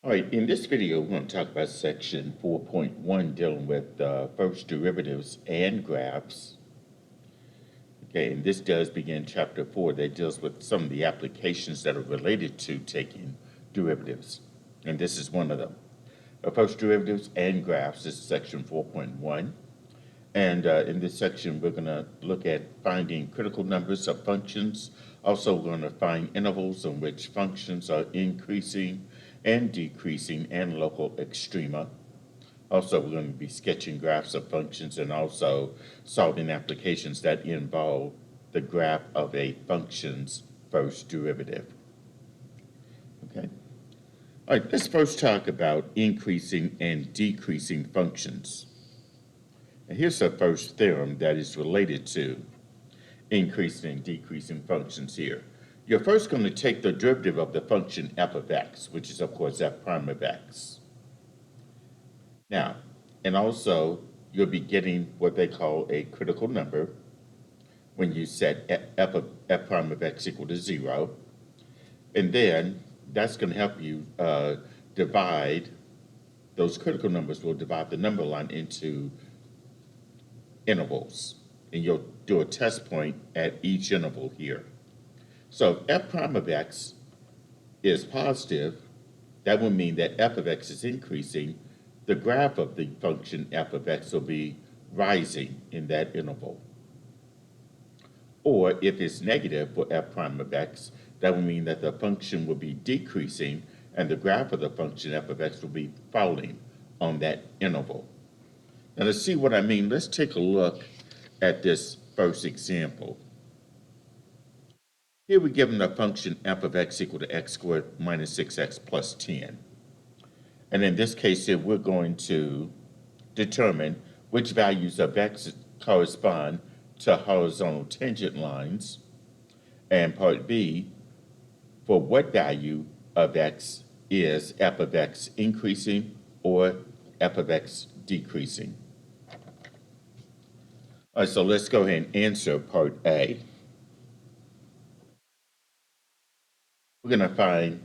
All right, in this video, we're going to talk about section 4.1 dealing with first derivatives and graphs. Okay, and this does begin chapter 4 that deals with some of the applications that are related to taking derivatives. And this is one of them. First derivatives and graphs is section 4.1. And in this section, we're going to look at finding critical numbers of functions. Also, we're going to find intervals in which functions are increasing and decreasing and local extrema. Also, we're going to be sketching graphs of functions and also solving applications that involve the graph of a function's first derivative. Okay. All right, let's first talk about increasing and decreasing functions. And here's the first theorem that is related to increasing and decreasing functions here. You're first going to take the derivative of the function f of x, which is, of course, f prime of x. Now, and also, you'll be getting what they call a critical number when you set f prime of x equal to 0. And then that's going to help you divide, those critical numbers will divide the number line into intervals. And you'll do a test point at each interval here. So if f prime of x is positive, that would mean that f of x is increasing. The graph of the function f of x will be rising in that interval. Or if it's negative for f prime of x, that would mean that the function will be decreasing and the graph of the function f of x will be falling on that interval. Now to see what I mean, let's take a look at this first example. Here we're given the function f of x equal to x squared minus 6x plus 10. And in this case here, we're going to determine which values of x correspond to horizontal tangent lines. And part B, for what value of x is f of x increasing or f of x decreasing. All right, so let's go ahead and answer part A. We're going to find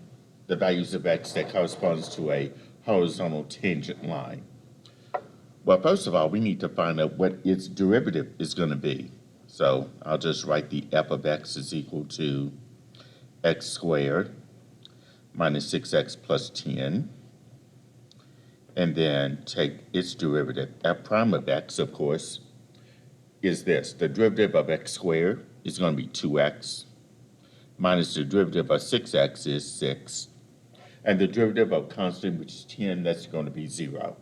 the values of x that corresponds to a horizontal tangent line. Well, first of all, we need to find out what its derivative is going to be. So I'll just write the f of x is equal to x squared minus 6x plus 10. And then take its derivative. F prime of x, of course, is this. The derivative of x squared is going to be 2x. Minus the derivative of 6x is 6. And the derivative of constant, which is 10, that's going to be 0.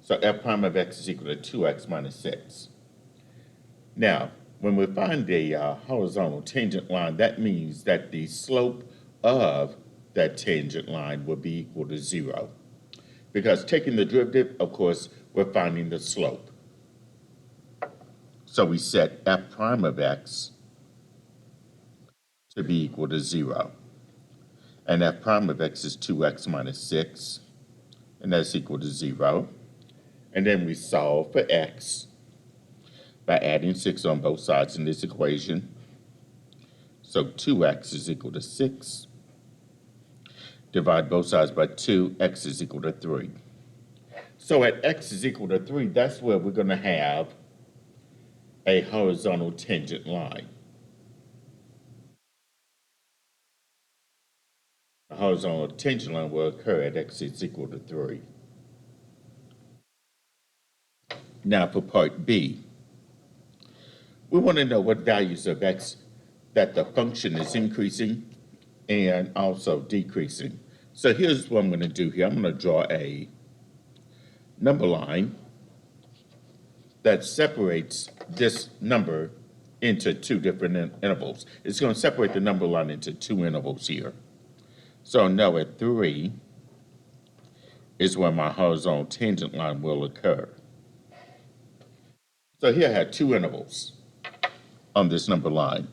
So f prime of x is equal to 2x minus 6. Now, when we find the horizontal tangent line, that means that the slope of that tangent line will be equal to 0. Because taking the derivative, of course, we're finding the slope. So we set f prime of x to be equal to 0. And f prime of x is 2x minus 6, and that's equal to 0. And then we solve for x by adding 6 on both sides in this equation. So 2x is equal to 6. Divide both sides by 2, x is equal to 3. So at x is equal to 3, that's where we're going to have a horizontal tangent line. A horizontal tangent line will occur at x is equal to 3. Now for part B, we want to know what values of x that the function is increasing and also decreasing. So here's what I'm going to do here. I'm going to draw a number line that separates this number into two different intervals. It's going to separate the number line into two intervals here. So now at 3 is where my horizontal tangent line will occur. So here I have two intervals on this number line.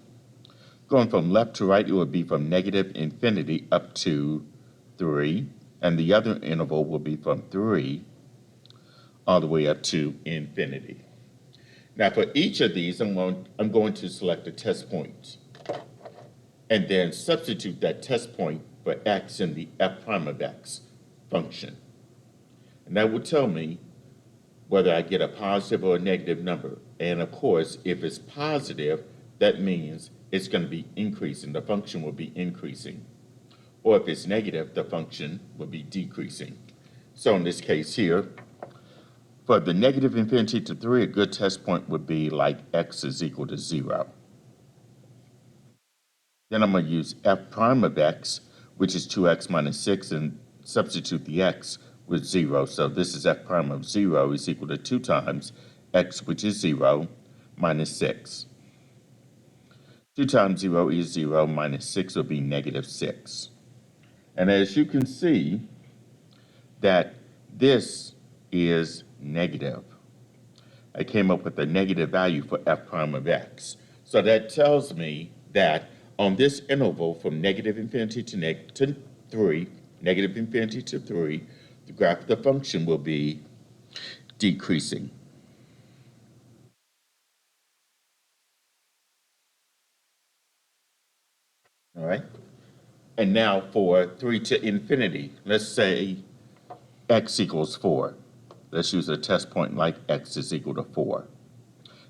Going from left to right, it would be from negative infinity up to 3, and the other interval will be from 3 all the way up to infinity. Now for each of these, I'm going to select a test point and then substitute that test point for x in the f prime of x function. And that will tell me whether I get a positive or a negative number. And of course, if it's positive, that means it's going to be increasing. The function will be increasing. Or if it's negative, the function will be decreasing. So in this case here, for the negative infinity to 3, a good test point would be like x is equal to 0. Then I'm going to use f prime of x, which is 2x minus 6, and substitute the x with 0. So this is f prime of 0 is equal to 2 times x, which is 0, minus 6. 2 times 0 is 0, minus 6 will be negative 6. And as you can see, that this is negative. I came up with a negative value for f prime of x. So that tells me that on this interval from negative infinity to 3, negative infinity to 3, the graph of the function will be decreasing. All right? And now for 3 to infinity, let's say x equals 4. Let's use a test point like x is equal to 4.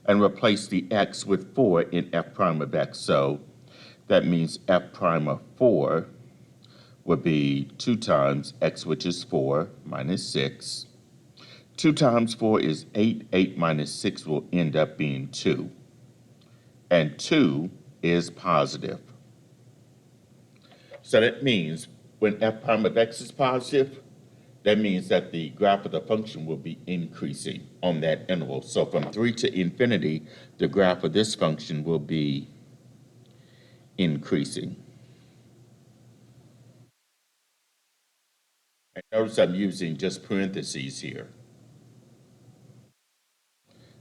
And replace the x with 4 in f prime of x. So that means f prime of 4 would be 2 times x, which is 4, minus 6. 2 times 4 is 8. 8 minus 6 will end up being 2. And 2 is positive. So that means when f prime of x is positive, that means that the graph of the function will be increasing on that interval. So from 3 to infinity, the graph of this function will be increasing. And notice I'm using just parentheses here.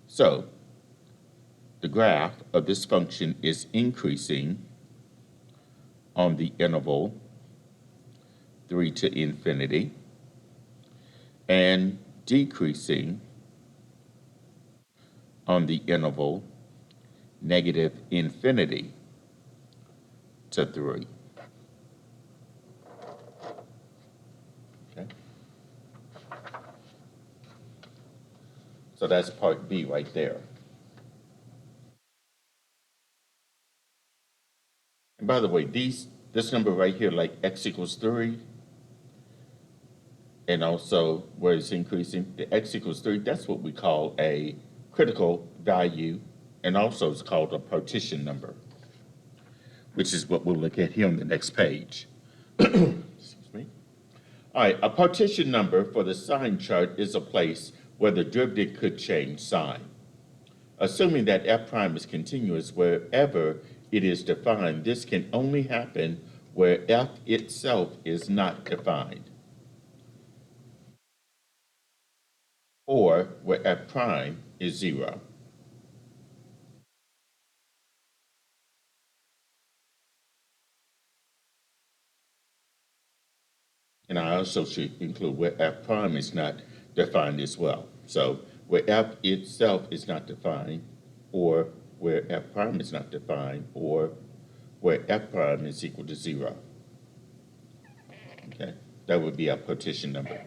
So the graph of this function is increasing on the interval 3 to infinity and decreasing on the interval negative infinity to 3. Okay. So that's part B right there. And by the way, this number right here, like x equals 3, and also where it's increasing, the x equals 3, that's what we call a critical value, and also it's called a partition number, which is what we'll look at here on the next page. Excuse me. All right, a partition number for the sign chart is a place where the derivative could change sign. Assuming that f prime is continuous wherever it is defined, this can only happen where f itself is not defined, or where f prime is 0. And I also should include where f prime is not defined as well. So where f itself is not defined, or where f prime is not defined, or where f prime is equal to 0. Okay, that would be our partition number.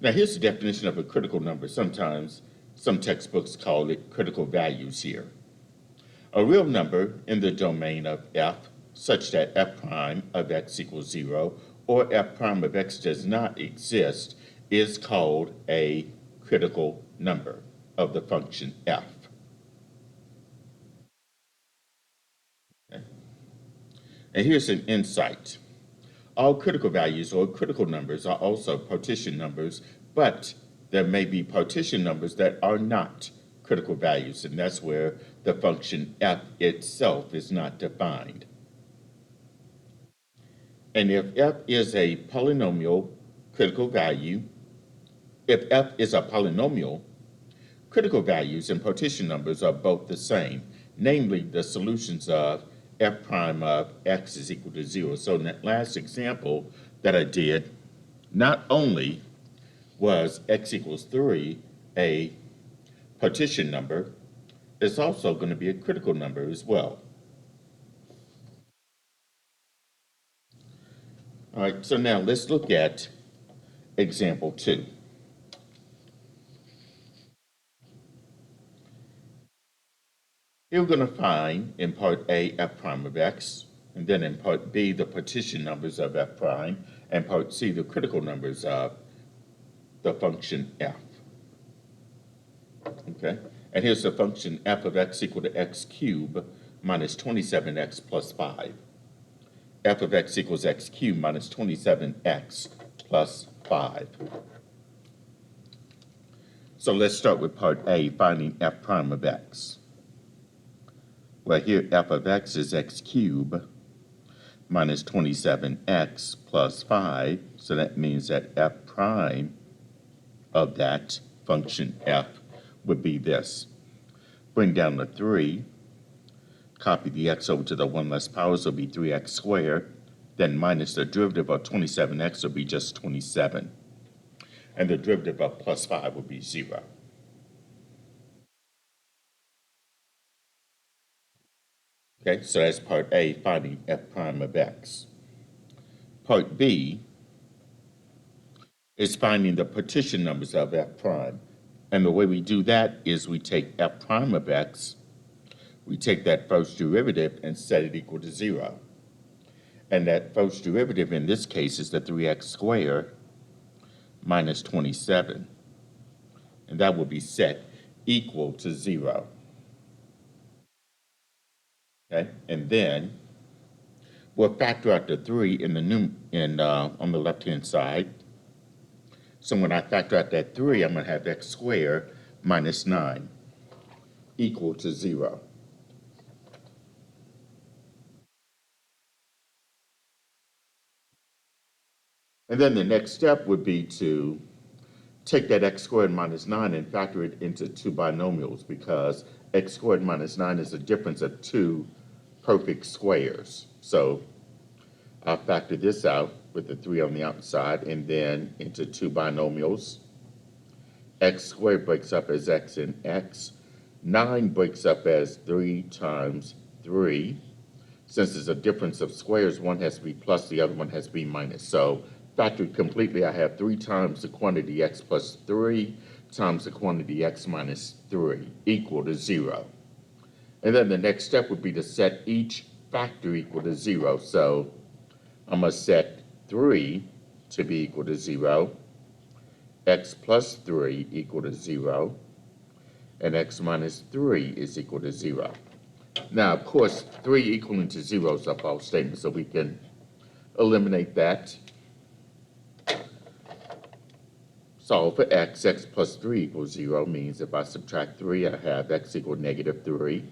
Now here's the definition of a critical number. Sometimes some textbooks call it critical values here. A real number in the domain of f, such that f prime of x equals 0, or f prime of x does not exist, is called a critical number of the function f. Okay. And here's an insight. All critical values or critical numbers are also partition numbers, but there may be partition numbers that are not critical values, and that's where the function f itself is not defined. And if f is a polynomial critical value, if f is a polynomial, critical values and partition numbers are both the same, namely the solutions of f prime of x is equal to 0. So in that last example that I did, not only was x equals 3 a partition number, it's also going to be a critical number as well. All right, so now let's look at example 2. Here we're going to find in part A f prime of x, and then in part B the partition numbers of f prime, and part C the critical numbers of the function f. Okay, and here's the function f of x equal to x cubed minus 27x plus 5. F of x equals x cubed minus 27x plus 5. So let's start with part A, finding f prime of x. Well, here f of x is x cubed minus 27x plus 5. So that means that f prime of that function f would be this. Bring down the 3, copy the x over to the 1 less power, so it'll be 3x squared. Then minus the derivative of 27x will be just 27. And the derivative of plus 5 will be 0. Okay, so that's part A, finding f prime of x. Part B is finding the partition numbers of f prime. And the way we do that is we take f prime of x, we take that first derivative and set it equal to 0. And that first derivative in this case is the 3x squared minus 27. And that will be set equal to 0. Okay, and then we'll factor out the 3 in the on the left-hand side. So when I factor out that 3, I'm going to have x squared minus 9 equal to 0. And then the next step would be to take that x squared minus 9 and factor it into two binomials, because x squared minus 9 is the difference of two perfect squares. So I'll factor this out with the 3 on the outside and then into two binomials. X squared breaks up as x and x. 9 breaks up as 3 times 3. Since there's a difference of squares, one has to be plus, the other one has to be minus. So factored completely, I have 3 times the quantity x plus 3 times the quantity x minus 3 equal to 0. And then the next step would be to set each factor equal to 0. So I'm going to set 3 to be equal to 0, x plus 3 equal to 0, and x minus 3 is equal to 0. Now, of course, 3 equaling to 0 is a false statement, so we can eliminate that. Solve for x. X plus 3 equals 0 means if I subtract 3, I have x equal negative 3.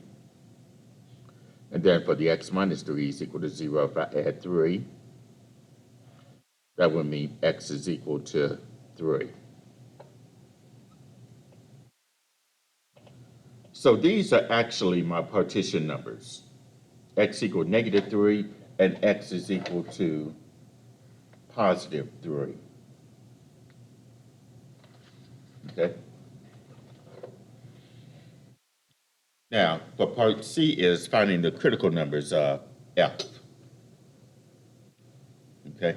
And then for the x minus 3 is equal to 0, if I add 3, that would mean x is equal to 3. So these are actually my partition numbers. X equal negative 3 and x is equal to positive 3. Okay? Now, for part C is finding the critical numbers of f. Okay?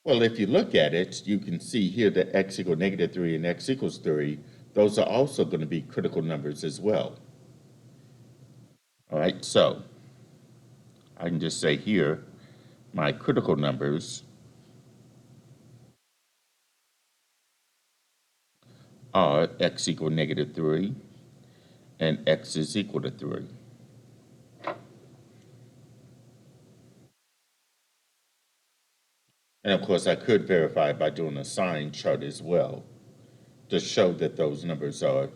Well, if you look at it, you can see here that x equals negative 3 and x equals 3. Those are also going to be critical numbers as well. All right, so I can just say here, my critical numbers are x equals negative 3 and x is equal to 3. And of course, I could verify by doing a sign chart as well to show that those numbers are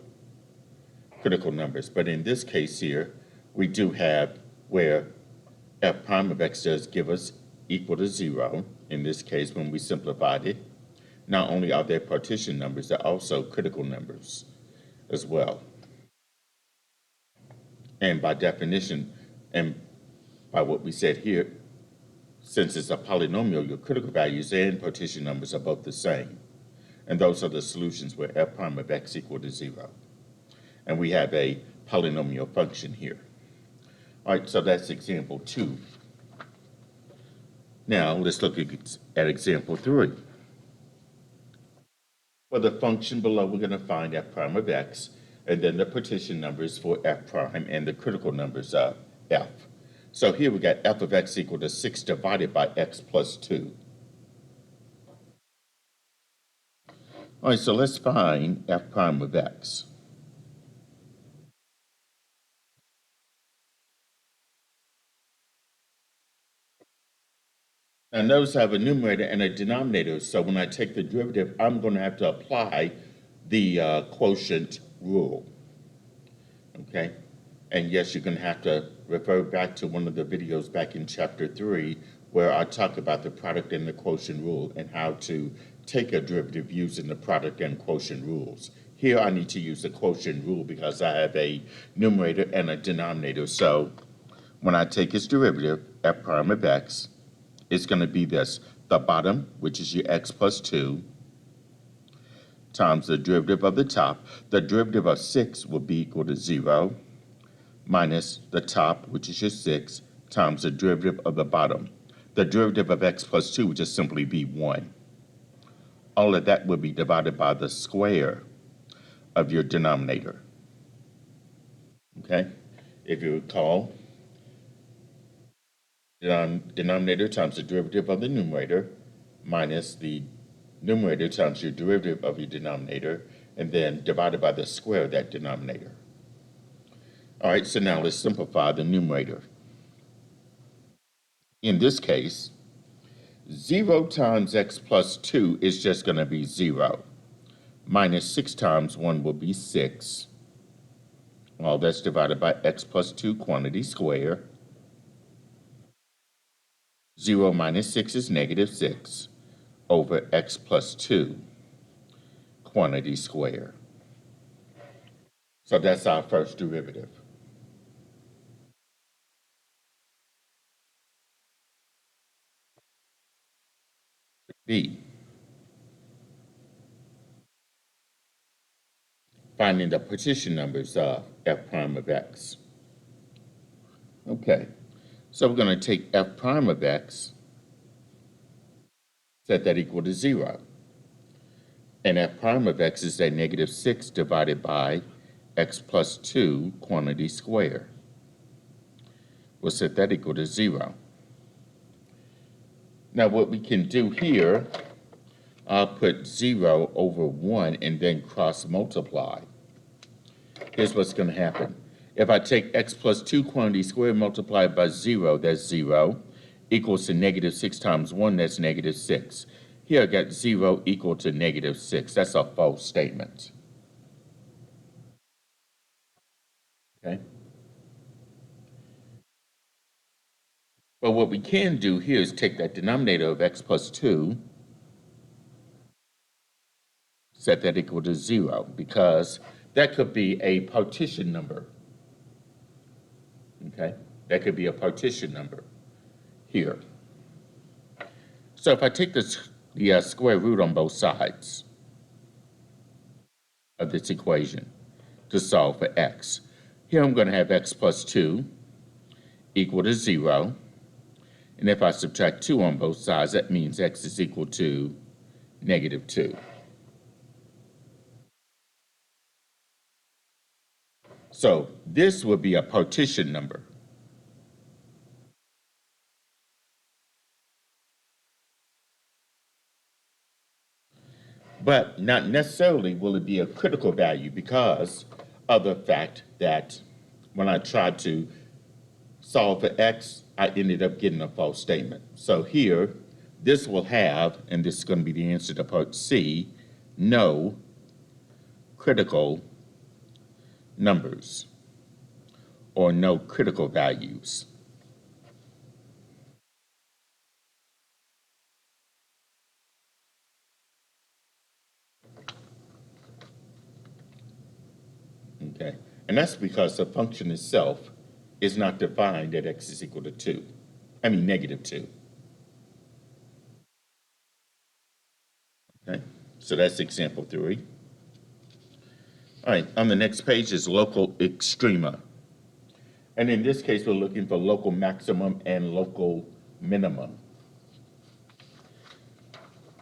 critical numbers. But in this case here, we do have where f prime of x does give us equal to 0. In this case, when we simplified it, not only are they partition numbers, they're also critical numbers as well. And by definition, and by what we said here, since it's a polynomial, your critical values and partition numbers are both the same. And those are the solutions where f prime of x equal to 0. And we have a polynomial function here. All right, so that's example 2. Now, let's look at example 3. For the function below, we're going to find f prime of x, and then the partition numbers for f prime and the critical numbers of f. So here we got f of x equal to 6 divided by x plus 2. All right, so let's find f prime of x. Now notice I have a numerator and a denominator, so when I take the derivative, I'm going to have to apply the quotient rule, okay? And yes, you're going to have to refer back to one of the videos back in chapter 3 where I talk about the product and the quotient rule and how to take a derivative using the product and quotient rules. Here I need to use the quotient rule because I have a numerator and a denominator. So when I take its derivative, f prime of x, it's going to be this. The bottom, which is your x plus 2, times the derivative of the top. The derivative of 6 will be equal to 0, minus the top, which is your 6, times the derivative of the bottom. The derivative of x plus 2 would just simply be 1. All of that would be divided by the square of your denominator. Okay? If you recall, denominator times the derivative of the numerator minus the numerator times your derivative of your denominator, and then divided by the square of that denominator. All right, so now let's simplify the numerator. In this case, 0 times x plus 2 is just going to be 0. Minus 6 times 1 will be 6. All that's divided by x plus 2 quantity square. 0 minus 6 is negative 6 over x plus 2 quantity square. So that's our first derivative. B, finding the partition numbers of f prime of x. Okay, so we're going to take f prime of x, set that equal to 0. And f prime of x is that negative 6 divided by x plus 2 quantity square. We'll set that equal to 0. Now what we can do here, I'll put 0 over 1 and then cross multiply. Here's what's going to happen. If I take x plus 2 quantity squared multiplied by 0, that's 0, equals to negative 6 times 1, that's negative 6. Here I got 0 equal to negative 6. That's a false statement. Okay? But what we can do here is take that denominator of x plus 2, set that equal to 0, because that could be a partition number. Okay? That could be a partition number here. So if I take the square root on both sides of this equation to solve for x, here I'm going to have x plus 2 equal to 0. And if I subtract 2 on both sides, that means x is equal to negative 2. So this would be a partition number. But not necessarily will it be a critical value because of the fact that when I tried to solve for x, I ended up getting a false statement. So here, this will have, and this is going to be the answer to part C, no critical numbers or no critical values. Okay, and that's because the function itself is not defined at x is equal to 2. I mean negative 2. Okay, so that's example 3. All right, on the next page is local extrema. And in this case, we're looking for local maximum and local minimum.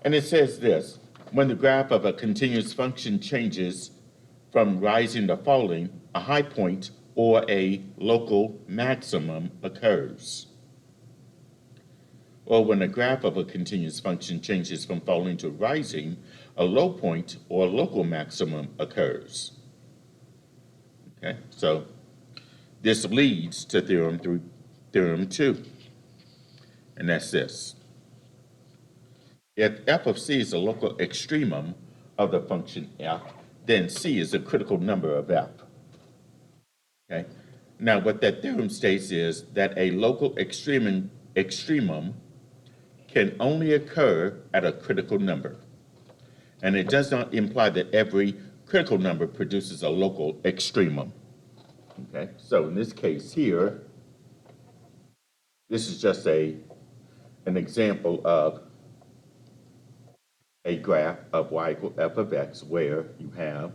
And it says this: when the graph of a continuous function changes from rising to falling, a high point or a local maximum occurs. Or when the graph of a continuous function changes from falling to rising, a low point or local maximum occurs. Okay, so this leads to theorem 2, and that's this. If f of c is a local extremum of the function f, then c is a critical number of f. Okay, now what that theorem states is that a local extremum can only occur at a critical number. And it does not imply that every critical number produces a local extremum. Okay, so in this case here, this is just an example of a graph of y equal f of x where you have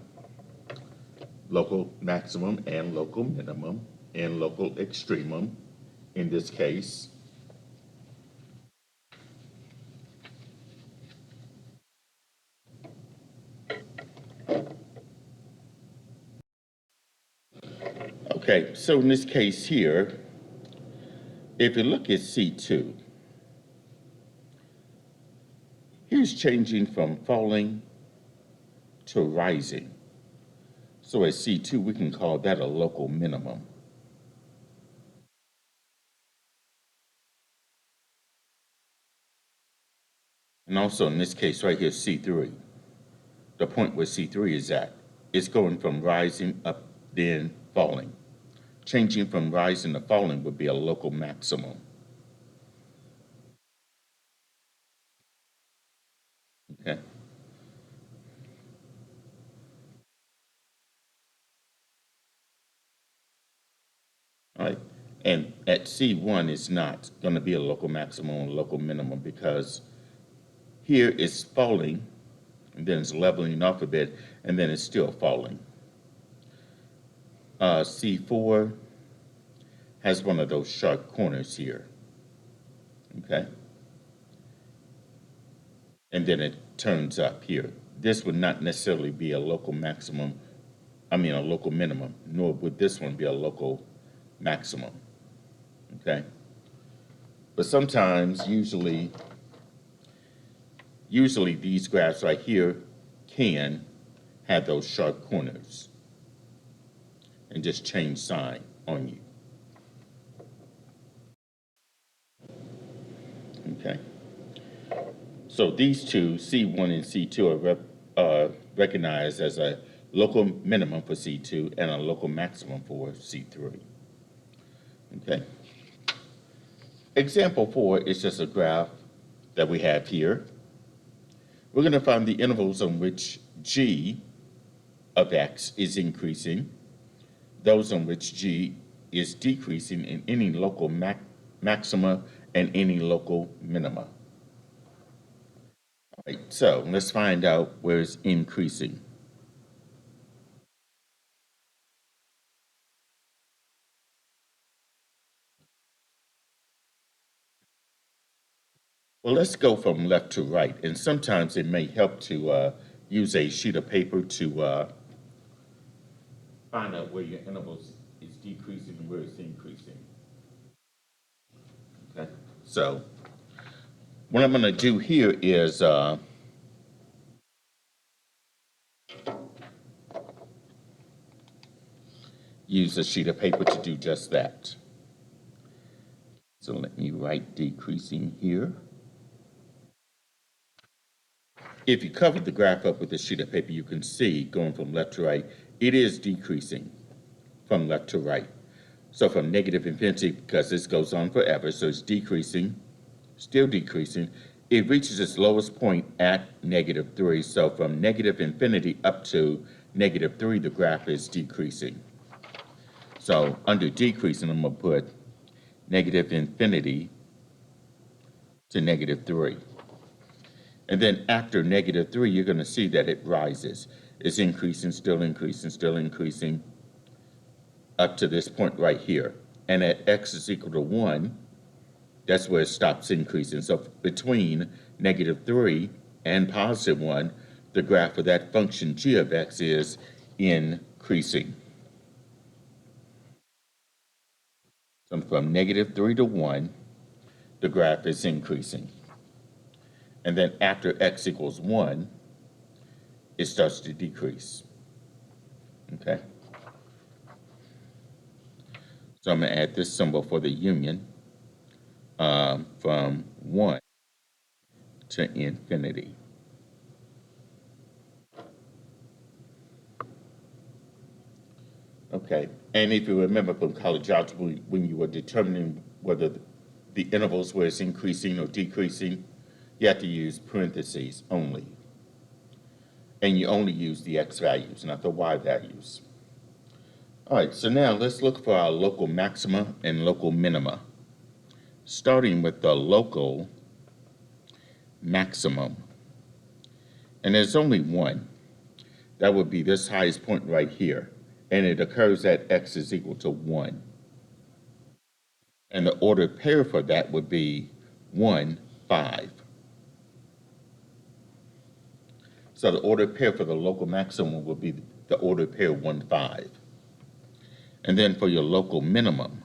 local maximum and local minimum and local extremum in this case. Okay, so in this case here, if you look at C2, here's changing from falling to rising. So at C2, we can call that a local minimum. And also in this case right here, C3, the point where C3 is at, it's going from rising up, then falling. Changing from rising to falling would be a local maximum. Okay. All right. And at C1, it's not going to be a local maximum or local minimum because here it's falling, and then it's leveling off a bit, and then it's still falling. C4 has one of those sharp corners here. Okay. And then it turns up here. This would not necessarily be a local maximum, a local minimum, nor would this one be a local maximum. Okay. But sometimes, usually these graphs right here can have those sharp corners and just change sign on you. Okay. So these two, C1 and C2, are recognized as a local minimum for C2 and a local maximum for C3. Okay. Example 4 is just a graph that we have here. We're going to find the intervals on which g of x is increasing, those on which g is decreasing in any local maxima and any local minima. All right, so let's find out where it's increasing. Well, let's go from left to right, and sometimes it may help to use a sheet of paper to find out where your intervals is decreasing and where it's increasing. Okay, so what I'm going to do here is use a sheet of paper to do just that. So let me write decreasing here. If you cover the graph up with a sheet of paper, you can see going from left to right, it is decreasing from left to right. So from negative infinity, because this goes on forever, so it's decreasing, still decreasing. It reaches its lowest point at -3. So from negative infinity up to -3, the graph is decreasing. So under decreasing, I'm going to put negative infinity to -3. And then after -3, you're going to see that it rises. It's increasing, still increasing, still increasing, up to this point right here. And at x is equal to 1, that's where it stops increasing. So between -3 and +1, the graph of that function g of x is increasing. So from -3 to 1, the graph is increasing. And then after x equals 1, it starts to decrease. Okay? So I'm going to add this symbol for the union from 1 to infinity. Okay, and if you remember from college algebra, when you were determining whether the intervals was increasing or decreasing, you have to use parentheses only. And you only use the x values, not the y values. All right, so now let's look for our local maxima and local minima. Starting with the local maximum. And there's only one. That would be this highest point right here. And it occurs at x is equal to 1. And the ordered pair for that would be 1, 5. So the ordered pair for the local maximum would be the ordered pair 1, 5. And then for your local minimum,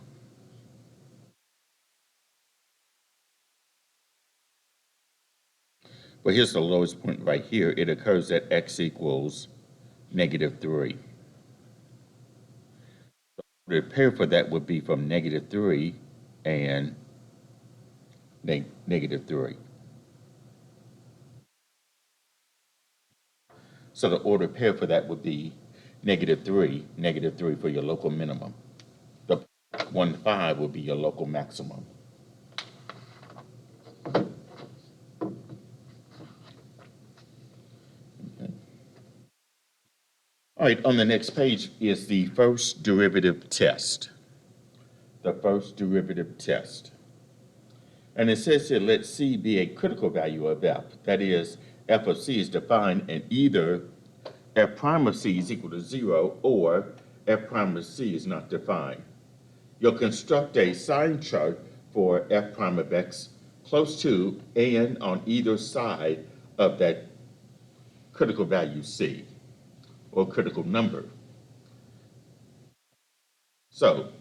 well, here's the lowest point right here. It occurs at x equals -3. The pair for that would be from -3 and -3. So the order pair for that would be -3 for your local minimum. The 1, 5 would be your local maximum. Okay. All right, on the next page is the first derivative test. The first derivative test. And it says here, let C be a critical value of f. That is, f of C is defined in either f prime of C is equal to 0 or f prime of C is not defined. You'll construct a sign chart for f prime of x close to and on either side of that critical value C, or critical number. So,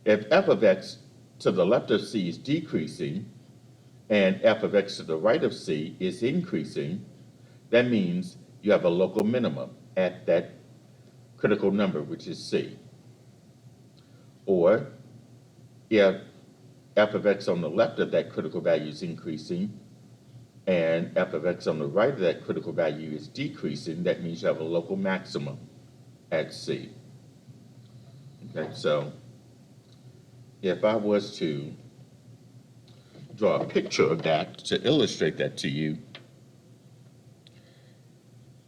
if f of x to the left of C is decreasing, and f of x to the right of C is increasing, that means you have a local minimum at that critical number, which is C. Or if f of x on the left of that critical value is increasing, and f of x on the right of that critical value is decreasing, that means you have a local maximum at C. Okay, so if I was to draw a picture of that to illustrate that to you,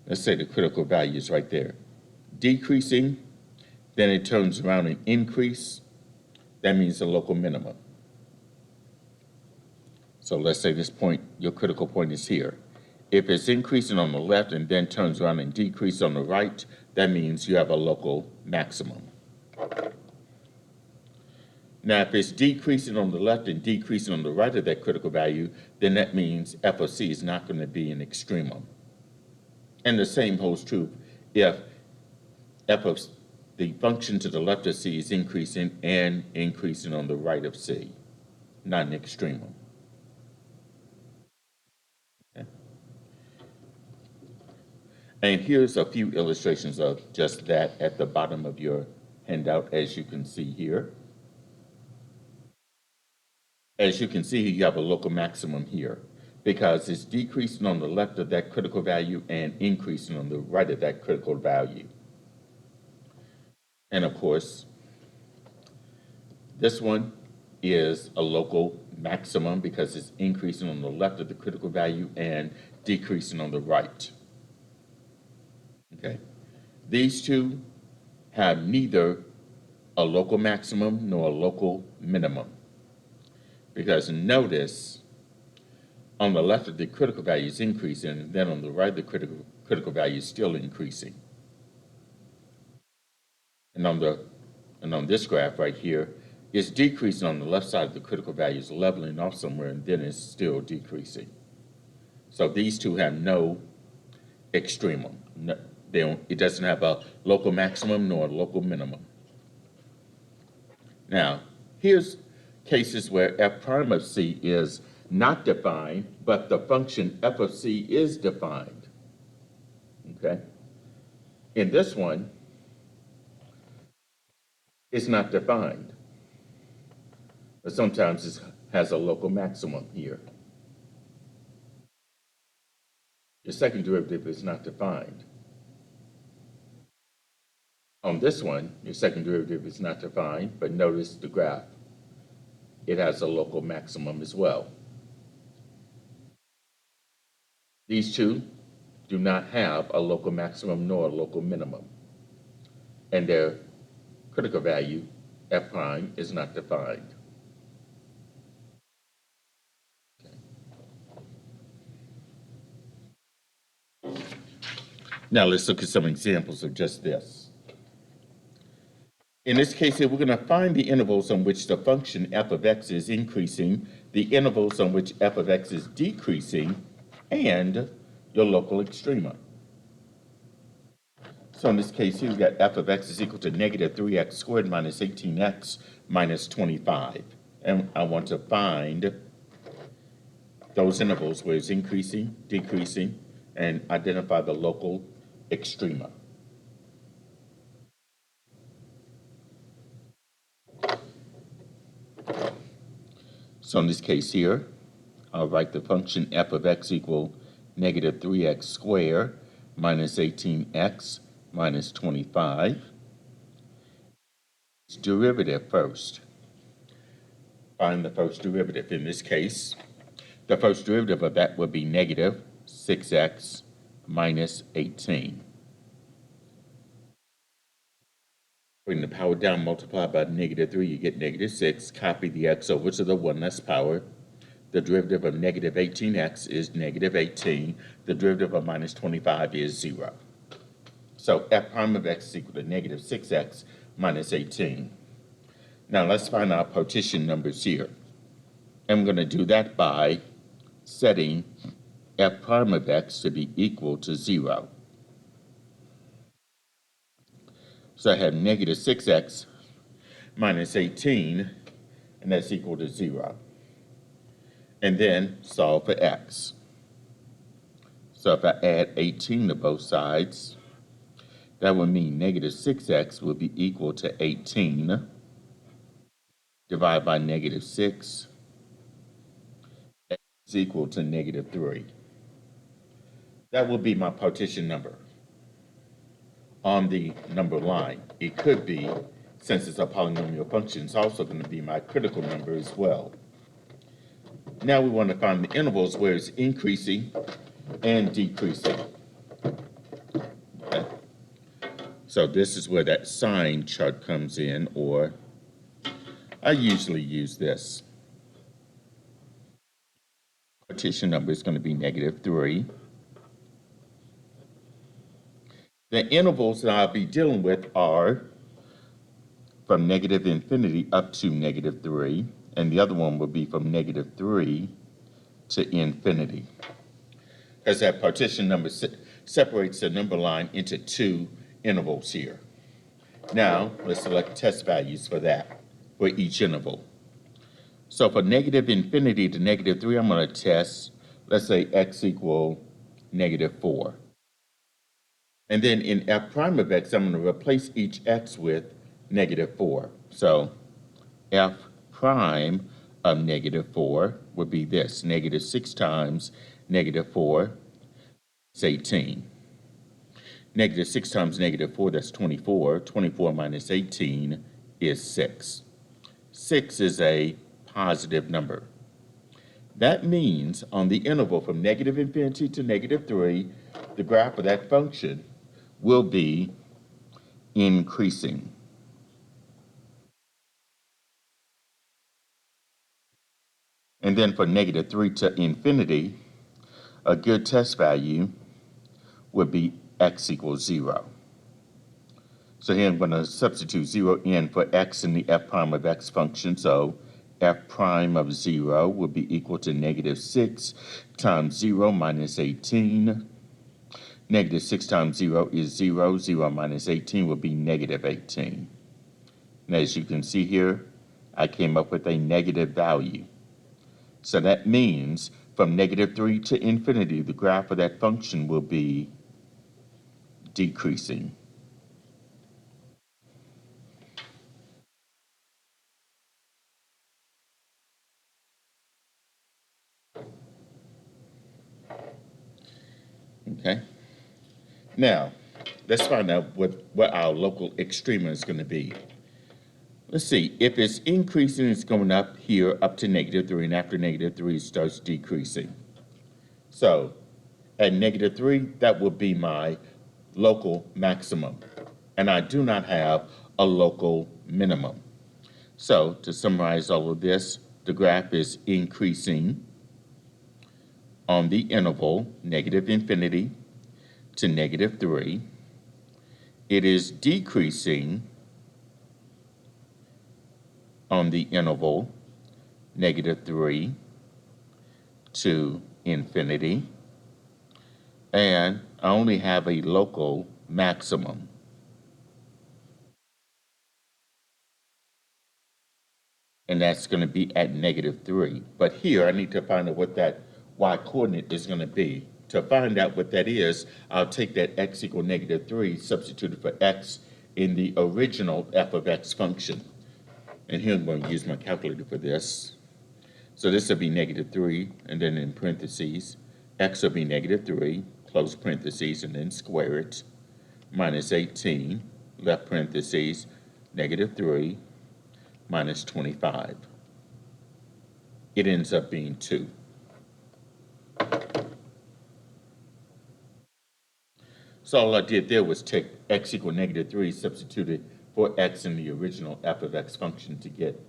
let's say the critical value is right there. Decreasing, then it turns around and increase, that means the local minimum. So let's say this point, your critical point is here. If it's increasing on the left and then turns around and decreases on the right, that means you have a local maximum. Now, if it's decreasing on the left and decreasing on the right of that critical value, then that means f of C is not going to be an extremum. And the same holds true if f of the function to the left of C is increasing and increasing on the right of C, not an extremum. Okay. And here's a few illustrations of just that at the bottom of your handout, as you can see here. As you can see, you have a local maximum here because it's decreasing on the left of that critical value and increasing on the right of that critical value. And of course, this one is a local maximum because it's increasing on the left of the critical value and decreasing on the right. Okay. These two have neither a local maximum nor a local minimum. Because notice on the left of the critical value is increasing, and then on the right the critical value is still increasing. And on this graph right here, It's decreasing on the left side of the critical value, is leveling off somewhere, and then it's still decreasing. So these two have no extremum. No, it doesn't have a local maximum nor a local minimum. Now, here's cases where f prime of c is not defined, but the function f of c is defined. Okay? In this one, it's not defined, but sometimes it has a local maximum here. Your second derivative is not defined. On this one, your second derivative is not defined, but notice the graph. It has a local maximum as well. These two do not have a local maximum nor a local minimum, and their critical value, f prime, is not defined. Okay. Now let's look at some examples of just this. In this case here, we're going to find the intervals on which the function f of x is increasing, the intervals on which f of x is decreasing, and your local extrema. So in this case here, we've got f of x is equal to negative 3x squared minus 18x minus 25. And I want to find those intervals where it's increasing, decreasing, and identify the local extrema. So in this case here, I'll write the function f of x equal negative 3x squared minus 18x minus 25. It's derivative first. Find the first derivative. In this case, the first derivative of that would be negative 6x minus 18. Bring the power down, multiply by negative 3, you get negative 6. Copy the x over to the 1 less power. The derivative of negative 18x is negative 18. The derivative of minus 25 is 0. So f prime of x is equal to negative 6x minus 18. Now let's find our partition numbers here. And I'm going to do that by setting f prime of x to be equal to 0. So I have negative 6x minus 18, and that's equal to 0. And then solve for x. So if I add 18 to both sides, that would mean negative 6x will be equal to 18 divided by negative 6 is equal to negative 3. That will be my partition number on the number line. It could be, since it's a polynomial function, it's also going to be my critical number as well. Now we want to find the intervals where it's increasing and decreasing. Okay. So this is where that sign chart comes in, or I usually use this. Partition number is going to be negative 3. The intervals that I'll be dealing with are from negative infinity up to negative 3, and the other one will be from negative 3 to infinity. As that partition number separates the number line into two intervals here. Now, let's select test values for that, for each interval. So for negative infinity to negative 3, I'm going to test, let's say x equal negative 4. And then in f prime of x, I'm going to replace each x with negative 4. So f prime of negative 4 would be this. Negative 6 times negative 4 is 18. Negative 6 times negative 4, that's 24. 24 minus 18 is 6. 6 is a positive number. That means on the interval from negative infinity to negative 3, the graph of that function will be increasing. And then for negative 3 to infinity, a good test value would be x equals 0. So here I'm going to substitute 0 in for x in the f prime of x function. So f prime of 0 will be equal to negative 6 times 0 minus 18. Negative 6 times 0 is 0. 0 minus 18 will be negative 18. And as you can see here, I came up with a negative value. So that means from negative 3 to infinity, the graph of that function will be decreasing. Okay? Now, let's find out what our local extrema is going to be. Let's see, if it's increasing, it's going up here up to negative 3, and after negative 3, it starts decreasing. So, at negative 3, that would be my local maximum. And I do not have a local minimum. So, to summarize all of this, the graph is increasing on the interval negative infinity to negative 3. It is decreasing on the interval negative 3 to infinity. And I only have a local maximum. And that's going to be at negative 3. But here I need to find out what that y-coordinate is going to be. To find out what that is, I'll take that x equal negative 3, substituted for x in the original f of x function. And here I'm going to use my calculator for this. So this will be negative 3, and then in parentheses, x will be negative 3, close parentheses, and then square it, minus 18, left parentheses, negative 3, minus 25. It ends up being 2. So all I did there was take x equal negative 3, substituted for x in the original f of x function to get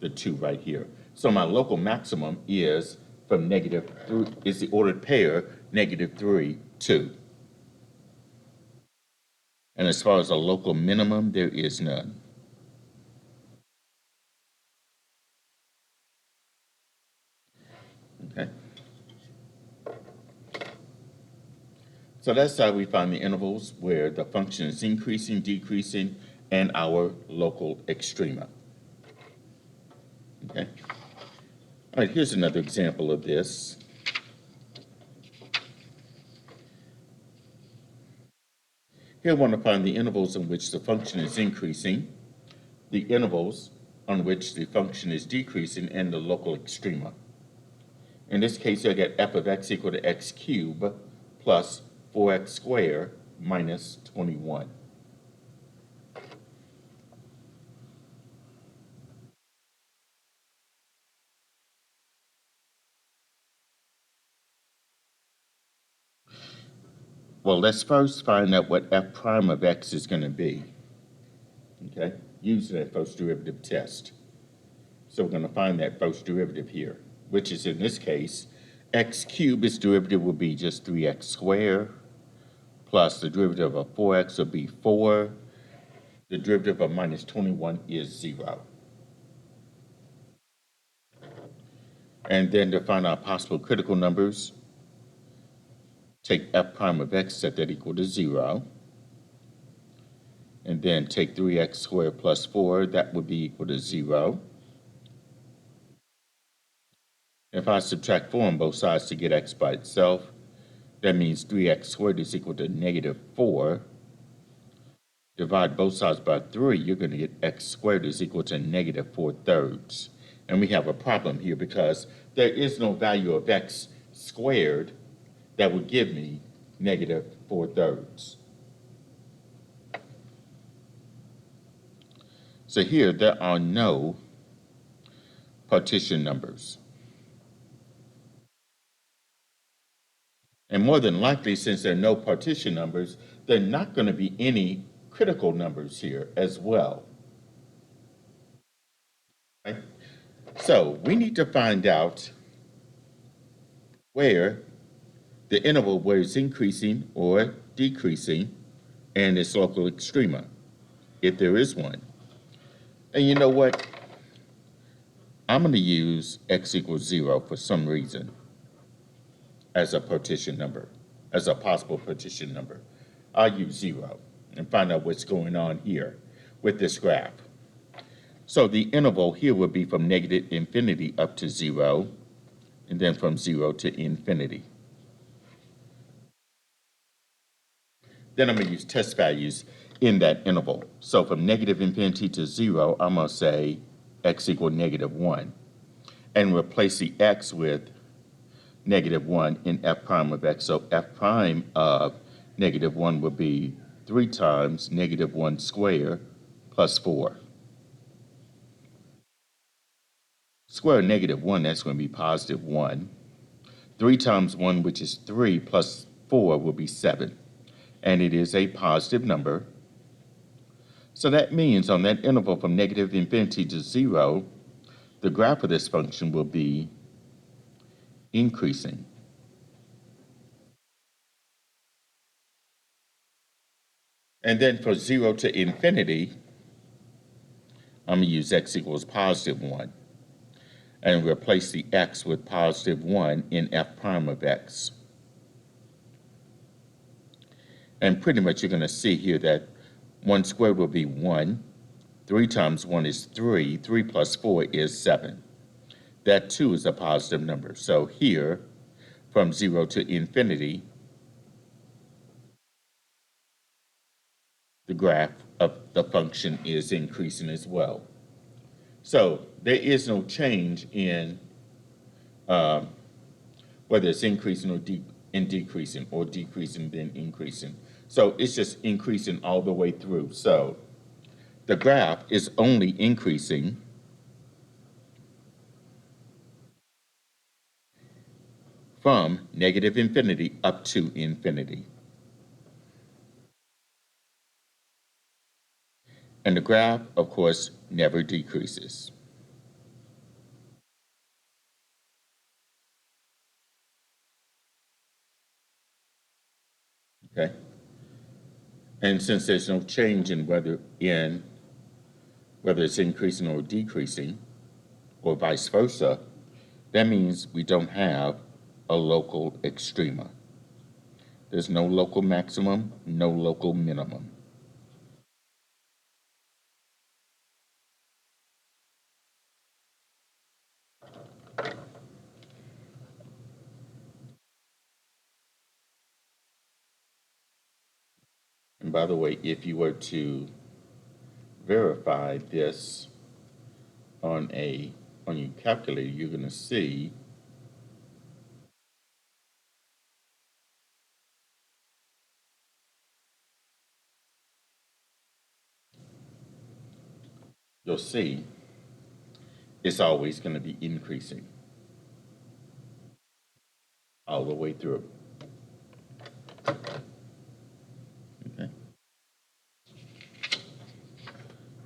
the 2 right here. So my local maximum is from negative 3, is the ordered pair, negative 3, 2. And as far as a local minimum, there is none. Okay. So that's how we find the intervals where the function is increasing, decreasing, and our local extrema. Okay. All right, here's another example of this. Here I want to find the intervals in which the function is increasing, the intervals on which the function is decreasing, and the local extrema. In this case, I get f of x equal to x cubed plus 4x squared minus 21. Well, let's first find out what f prime of x is going to be, okay, using that first derivative test. So we're going to find that first derivative here, which is in this case, x cubed, its derivative will be just 3x squared, plus the derivative of 4x will be 4. The derivative of minus 21 is 0. And then to find our possible critical numbers, take f prime of x, set that equal to 0. And then take 3x squared plus 4, that would be equal to 0. If I subtract 4 on both sides to get x by itself, that means 3x squared is equal to negative 4. Divide both sides by 3, you're going to get x squared is equal to negative 4/3. And we have a problem here because there is no value of x squared that would give me negative 4/3. So here, there are no partition numbers. And more than likely, since there are no partition numbers, there are not going to be any critical numbers here as well. Right? So we need to find out where the interval where it's increasing or decreasing and its local extrema. if there is one. And you know what? I'm going to use x equals 0 for some reason as a partition number, as a possible partition number. I'll use 0 and find out what's going on here with this graph. So the interval here would be from negative infinity up to 0, and then from 0 to infinity. Then I'm going to use test values in that interval. So from negative infinity to 0, I'm going to say x equal -1, and replace the x with -1 in f prime of x. So f prime of -1 would be 3 times -1 squared plus 4. Square of -1, that's going to be +1. 3 times 1, which is 3, plus 4 will be 7. And it is a positive number. So that means on that interval from negative infinity to 0, the graph of this function will be increasing. And then for 0 to infinity, I'm going to use x equals +1 and replace the x with +1 in f prime of x. And pretty much you're going to see here that 1 squared will be 1. 3 times 1 is 3. 3 plus 4 is 7. That too is a positive number. So here, from 0 to infinity, the graph of the function is increasing as well. So there is no change in whether it's increasing or decreasing, or decreasing then increasing. So it's just increasing all the way through. So the graph is only increasing from negative infinity up to infinity. And the graph, of course, never decreases. Okay? And since there's no change in whether it's increasing or decreasing, or vice versa, that means we don't have a local extrema. There's no local maximum, no local minimum. And by the way, if you were to verify this on your calculator, you're going to see you'll see it's always going to be increasing all the way through. Okay.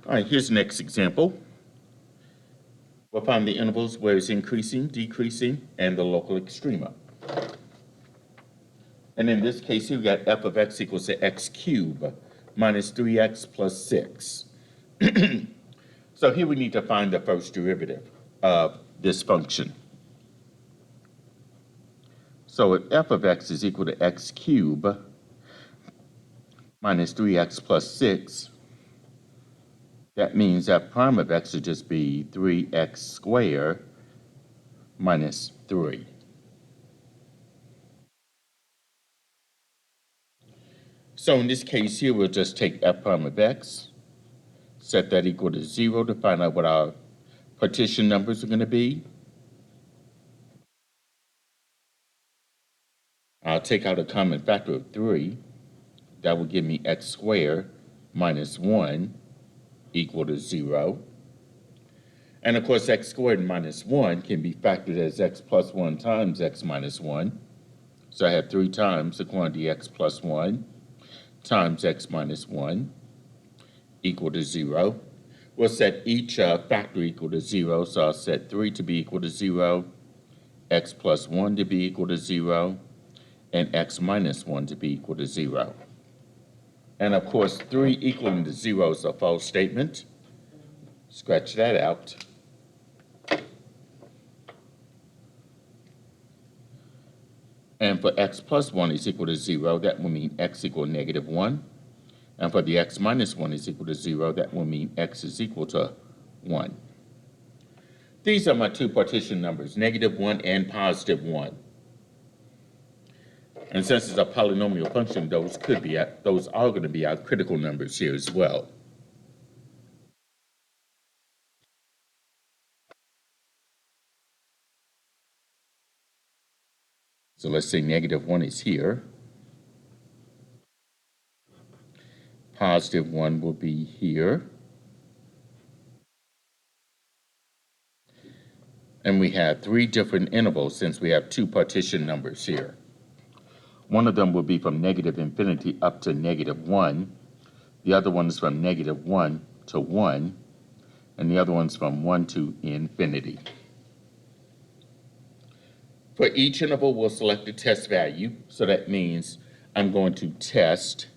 All right, here's the next example. We'll find the intervals where it's increasing, decreasing, and the local extrema. And in this case, here we got f of x equals to x cubed minus 3x plus 6. So here we need to find the first derivative of this function. So if f of x is equal to x cubed minus 3x plus 6, that means f prime of x would just be 3x squared minus 3. So in this case here, we'll just take f prime of x, set that equal to 0 to find out what our partition numbers are going to be. I'll take out a common factor of 3. That will give me x squared minus 1 equal to 0. And of course, x squared minus 1 can be factored as x plus 1 times x minus 1. So I have 3 times the quantity x plus 1 times x minus 1 equal to 0. We'll set each factor equal to 0. So I'll set 3 to be equal to 0, x plus 1 to be equal to 0, and x minus 1 to be equal to 0. And of course, 3 equaling to 0 is a false statement. Scratch that out. And for x plus 1 is equal to 0, that will mean x equal negative 1. And for the x minus 1 is equal to 0, that will mean x is equal to 1. These are my two partition numbers, negative 1 and positive 1. And since it's a polynomial function, those are going to be our critical numbers here as well. So let's say negative 1 is here. Positive 1 will be here. And we have 3 different intervals since we have 2 partition numbers here. One of them will be from negative infinity up to negative 1. The other one is from negative 1 to 1. And the other one's from 1 to infinity. For each interval, we'll select a test value. So that means I'm going to test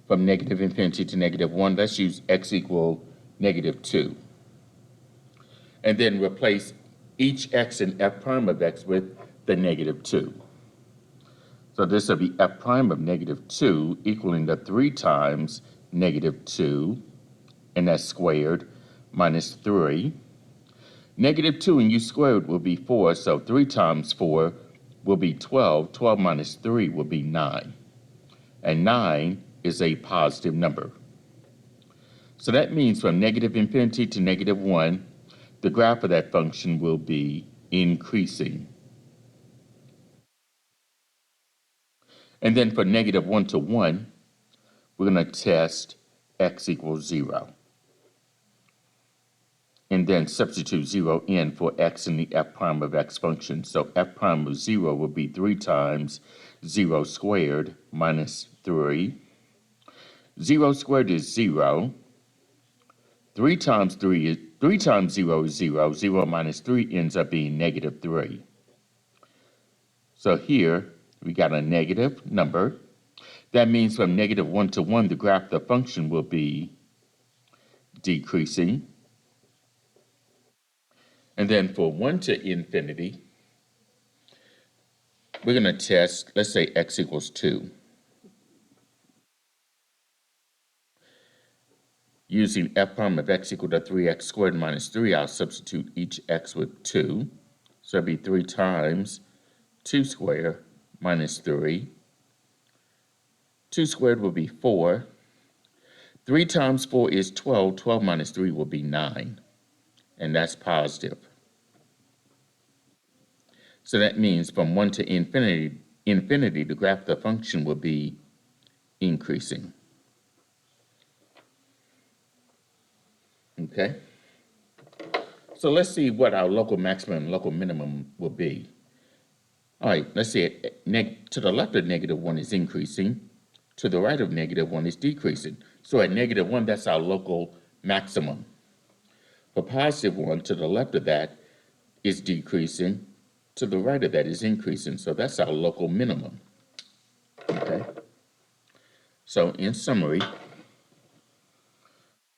from negative infinity to negative 1. Let's use x equal negative 2. And then replace each x in f prime of x with the negative 2. So this will be f prime of negative 2 equaling to 3 times negative 2, and that's squared, minus 3. Negative 2 and u squared will be 4, so 3 times 4 will be 12. 12 minus 3 will be 9. And 9 is a positive number. So that means from negative infinity to negative 1, the graph of that function will be increasing. And then for negative 1 to 1, we're going to test x equals 0. And then substitute 0 in for x in the f prime of x function. So f prime of 0 will be 3 times 0 squared minus 3. 0 squared is 0. 3 times 0 is 0. 0 minus 3 ends up being negative 3. So here we got a negative number. That means from negative 1 to 1, the graph of the function will be decreasing. And then for 1 to infinity, we're going to test, let's say x equals 2. Using f prime of x equal to 3x squared minus 3, I'll substitute each x with 2. So it'll be 3 times 2 squared minus 3. 2 squared will be 4. 3 times 4 is 12. 12 minus 3 will be 9. And that's positive. So that means from 1 to infinity, the graph of the function will be increasing. Okay? So let's see what our local maximum and local minimum will be. All right, let's see it. To the left of negative 1 is increasing. To the right of negative 1 is decreasing. So at negative 1, that's our local maximum. For positive 1, to the left of that is decreasing. To the right of that is increasing. So that's our local minimum. Okay? So in summary,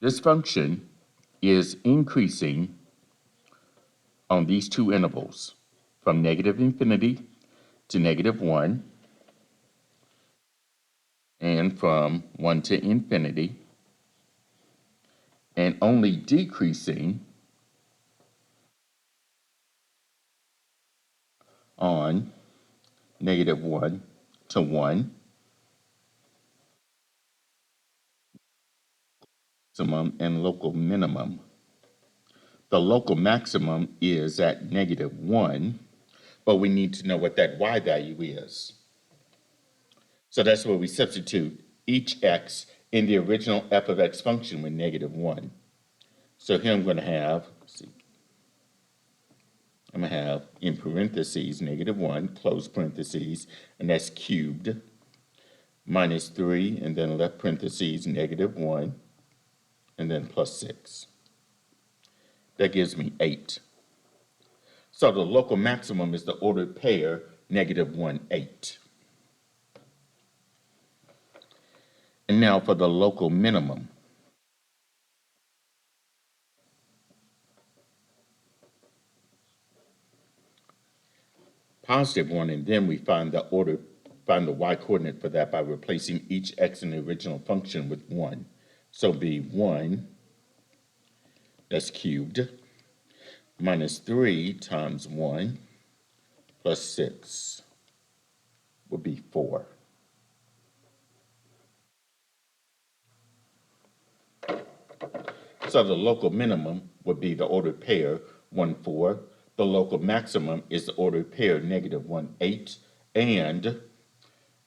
this function is increasing on these two intervals from negative infinity to negative 1 and from 1 to infinity, and only decreasing on negative 1 to 1, maximum and local minimum. The local maximum is at negative 1, but we need to know what that y value is. So that's where we substitute each x in the original f of x function with negative 1. So here I'm going to have, in parentheses negative 1, close parentheses, and that's cubed, minus 3, and then left parentheses negative 1, and then plus 6. That gives me 8. So the local maximum is the ordered pair, negative 1, 8. And now for the local minimum. +1, and then we find the y coordinate for that by replacing each x in the original function with 1. So be 1, that's cubed, minus 3 times 1 plus 6 would be 4. So the local minimum would be the ordered pair 1, 4. The local maximum is the ordered pair -1, 8. And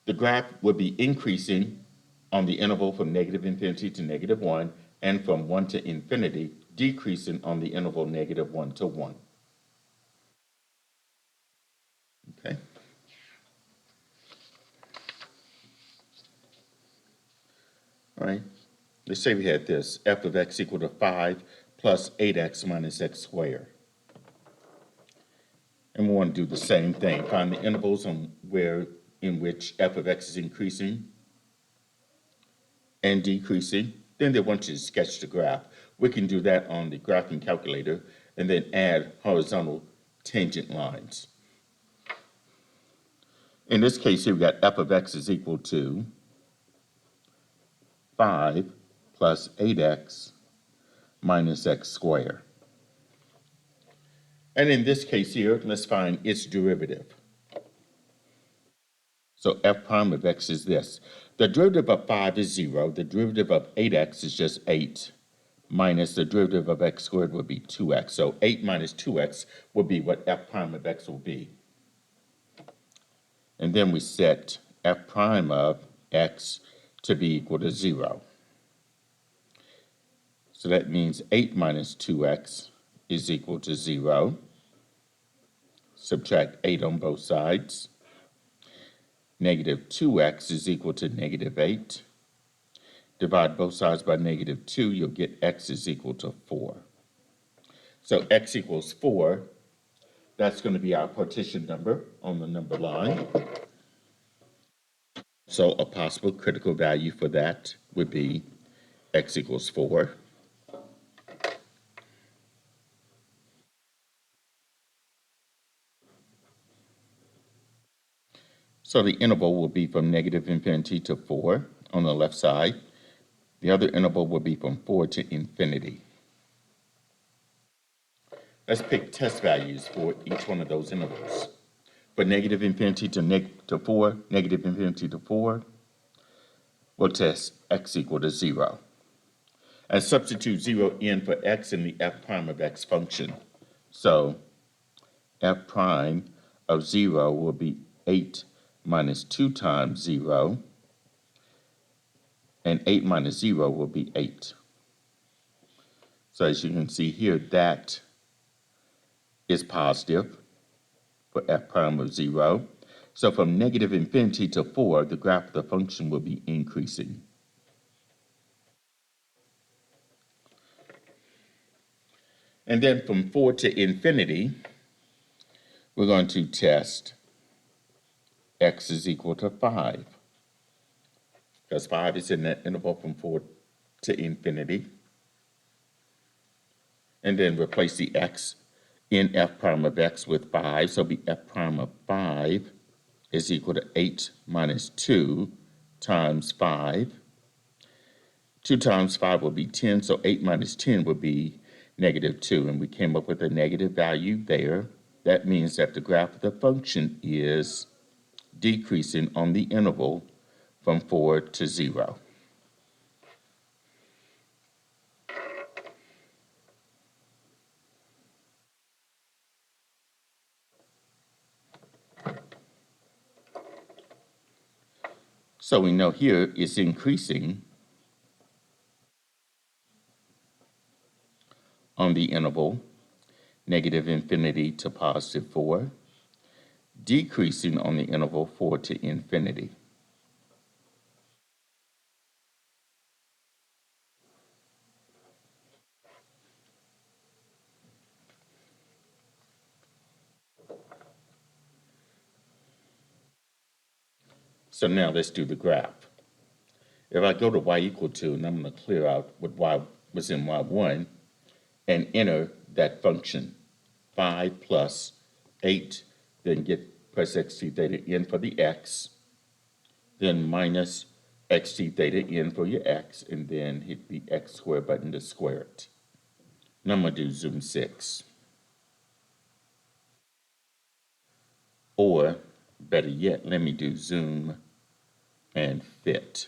the graph would be increasing on the interval from -infinity to -1, and from 1 to infinity, decreasing on the interval -1 to 1. Okay. All right. Let's say we had this, f of x equal to 5 plus 8x minus x squared. And we want to do the same thing. Find the intervals in which f of x is increasing and decreasing. Then they want you to sketch the graph. We can do that on the graphing calculator and then add horizontal tangent lines. In this case here, we got f of x is equal to 5 plus 8x minus x squared. And in this case here, let's find its derivative. So f prime of x is this. The derivative of 5 is 0. The derivative of 8x is just 8. Minus the derivative of x squared would be 2x. So 8 minus 2x would be what f prime of x will be. And then we set f prime of x to be equal to 0. So that means 8 minus 2x is equal to 0. Subtract 8 on both sides. -2x is equal to -8. Divide both sides by -2, you'll get x is equal to 4. So x equals 4. That's going to be our partition number on the number line. So a possible critical value for that would be x equals 4. So the interval will be from -infinity to 4 on the left side. The other interval will be from 4 to infinity. Let's pick test values for each one of those intervals. For -infinity to 4, -infinity to 4, we'll test x equal to 0. And substitute 0 in for x in the f prime of x function. So f prime of 0 will be 8 minus 2 times 0, and 8 minus 0 will be 8. So as you can see here, that is positive for f prime of 0. So from -infinity to 4, the graph of the function will be increasing. And then from 4 to infinity, we're going to test x is equal to 5, because 5 is in that interval from 4 to infinity. And then replace the x in f prime of x with 5, so it'll be f prime of 5 is equal to 8 minus 2 times 5. 2 times 5 will be 10, so 8 minus 10 would be -2, and we came up with a negative value there. That means that the graph of the function is decreasing on the interval from 4 to 0. So we know here it's increasing on the interval -infinity to +4, decreasing on the interval 4 to infinity. So now let's do the graph. If I go to y equal to, and I'm going to clear out what y was in y1, and enter that function, 5 plus 8, then press xt theta n for the x, then minus xt theta n for your x, and then hit the x squared button to square it. Now I'm going to do zoom 6. Or, better yet, let me do zoom and fit.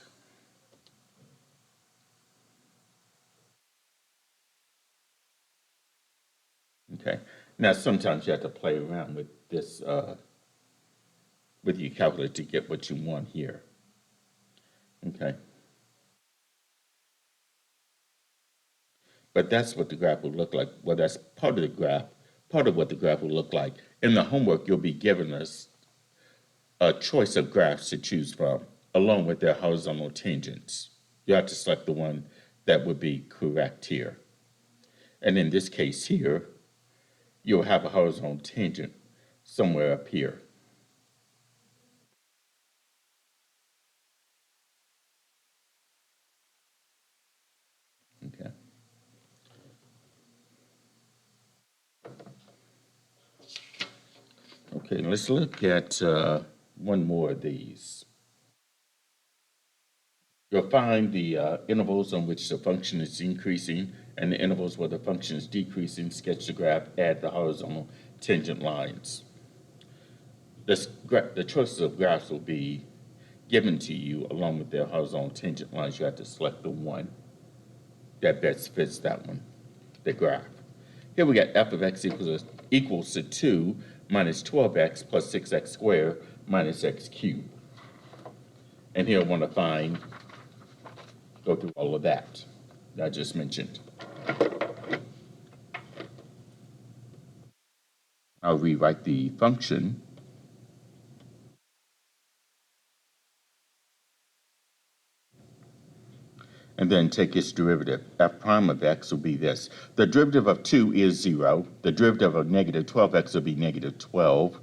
Okay. Now, sometimes you have to play around with this, with your calculator to get what you want here. Okay. But that's what the graph will look like. Well, that's part of the graph, part of what the graph will look like. In the homework, you'll be given us a choice of graphs to choose from, along with their horizontal tangents. You have to select the one that would be correct here. And in this case here, you'll have a horizontal tangent somewhere up here. Okay. Okay, let's look at one more of these. You'll find the intervals on which the function is increasing and the intervals where the function is decreasing. Sketch the graph, add the horizontal tangent lines. The choices of graphs will be given to you along with their horizontal tangent lines. You have to select the one that best fits that one, the graph. Here we got f of x equals to 2 minus 12x plus 6x squared minus x cubed. And here I want to go through all of that I just mentioned. I'll rewrite the function. And then take its derivative. F prime of x will be this. The derivative of 2 is 0. The derivative of negative 12x will be negative 12.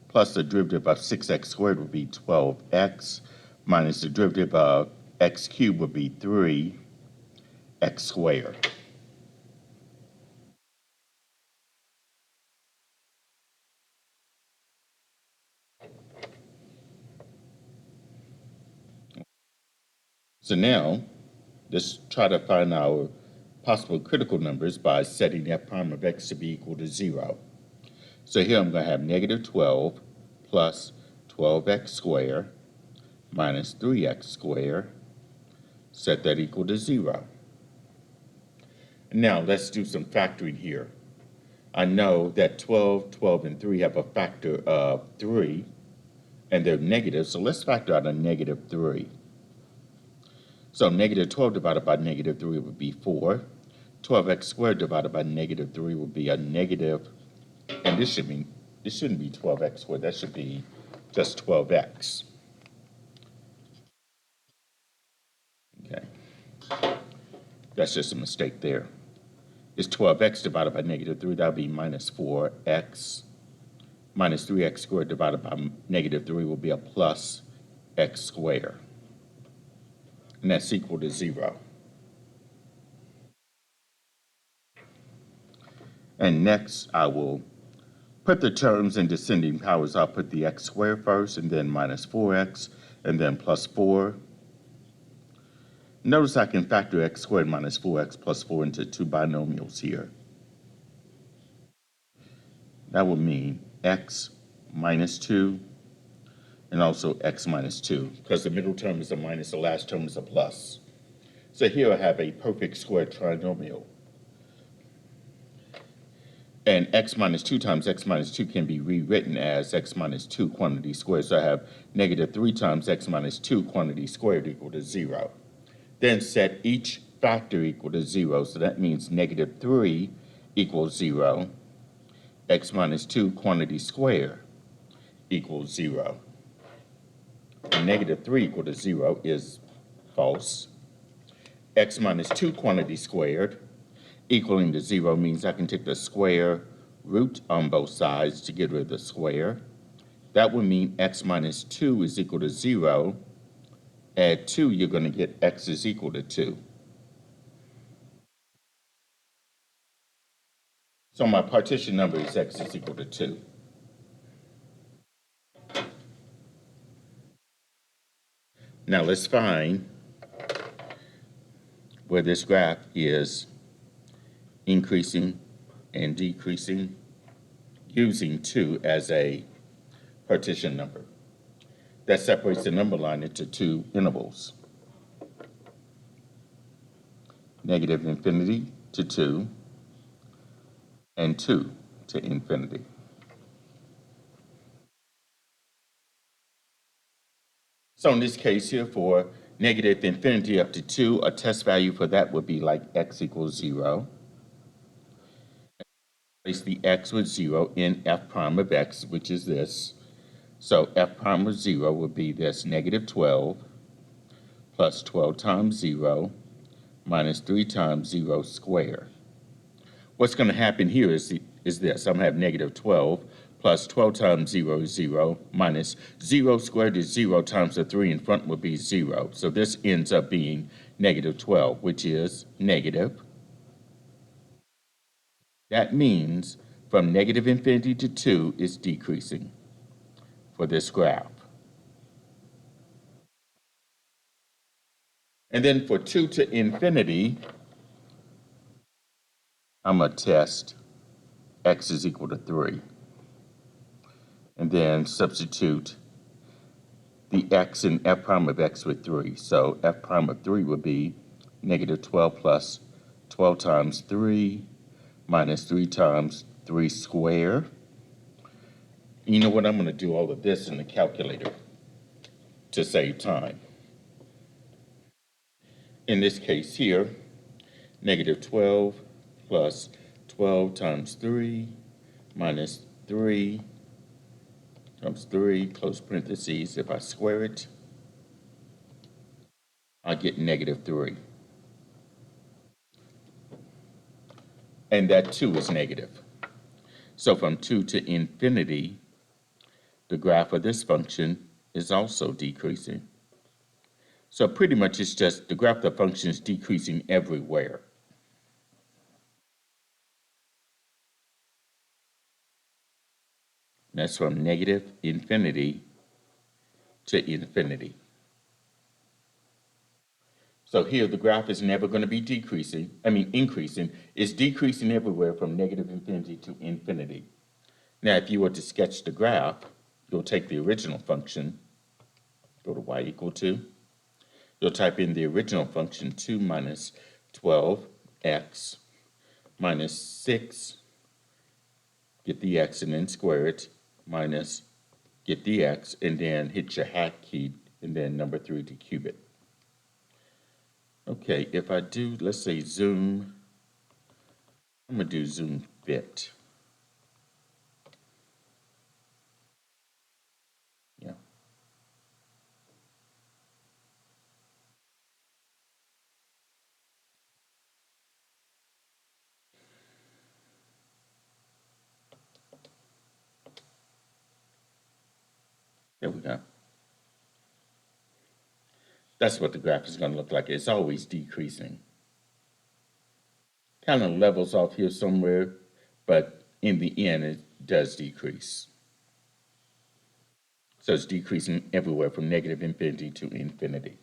Plus the derivative of 6x squared will be 12x. Minus the derivative of x cubed would be 3x squared. So now, let's try to find our possible critical numbers by setting f prime of x to be equal to 0. So here I'm going to have negative 12 plus 12x squared minus 3x squared. Set that equal to 0. Now let's do some factoring here. I know that 12, 12, and 3 have a factor of 3, and they're negative, so let's factor out a negative 3. So negative 12 divided by negative 3 would be 4. 12x squared divided by negative 3 would be a negative, and this shouldn't be 12x squared, that should be just 12x. Okay. That's just a mistake there. It's 12x divided by negative 3, that would be minus 4x. Minus 3x squared divided by negative 3 will be a plus x squared. And that's equal to 0. And next, I will put the terms in descending powers. I'll put the x squared first, and then minus 4x, and then plus 4. Notice I can factor x squared minus 4x plus 4 into two binomials here. That would mean x minus 2 and also x minus 2, because the middle term is a minus, the last term is a plus. So here I have a perfect square trinomial. And x minus 2 times x minus 2 can be rewritten as x minus 2 quantity squared. So I have negative 3 times x minus 2 quantity squared equal to 0. Then set each factor equal to 0. So that means negative 3 equals 0. X minus 2 quantity squared equals 0. And negative 3 equal to 0 is false. X minus 2 quantity squared equaling to 0 means I can take the square root on both sides to get rid of the square. That would mean x minus 2 is equal to 0. add 2, you're going to get x is equal to 2. So my partition number is x is equal to 2. Now let's find where this graph is increasing and decreasing using 2 as a partition number. That separates the number line into 2 intervals. Negative infinity to 2 and 2 to infinity. So in this case here, for negative infinity up to 2, a test value for that would be like x equals 0. Place the x with 0 in f prime of x, which is this. So f prime of 0 would be this, negative 12 plus 12 times 0 minus 3 times 0 squared. What's going to happen here is this. I'm going to have negative 12 plus 12 times 0 is 0, minus 0 squared is 0 times the 3 in front will be 0. So this ends up being negative 12, which is negative. That means from negative infinity to 2 is decreasing for this graph. And then for 2 to infinity, I'm going to test x is equal to 3. And then substitute the x in f prime of x with 3. So f prime of 3 would be negative 12 plus 12 times 3 minus 3 times 3 squared. You know what? I'm going to do all of this in the calculator to save time. In this case here, negative 12 plus 12 times 3 minus 3 times 3, close parentheses. If I square it, I get negative 3. And that 2 is negative. So from 2 to infinity, the graph of this function is also decreasing. So pretty much it's just the graph of the function is decreasing everywhere. That's from negative infinity to infinity. So here the graph is never going to be increasing. It's decreasing everywhere from negative infinity to infinity. Now, if you were to sketch the graph, you'll take the original function, go to y equal to, you'll type in the original function 2 minus 12x minus 6, get the x and then square it, minus, get the x, and then hit your hat key, and then number 3 to cube it. Okay, if I do, let's say zoom, I'm going to do zoom fit. Yeah. There we go. That's what the graph is going to look like. It's always decreasing. Kind of levels off here somewhere, but in the end, it does decrease. So it's decreasing everywhere from negative infinity to infinity.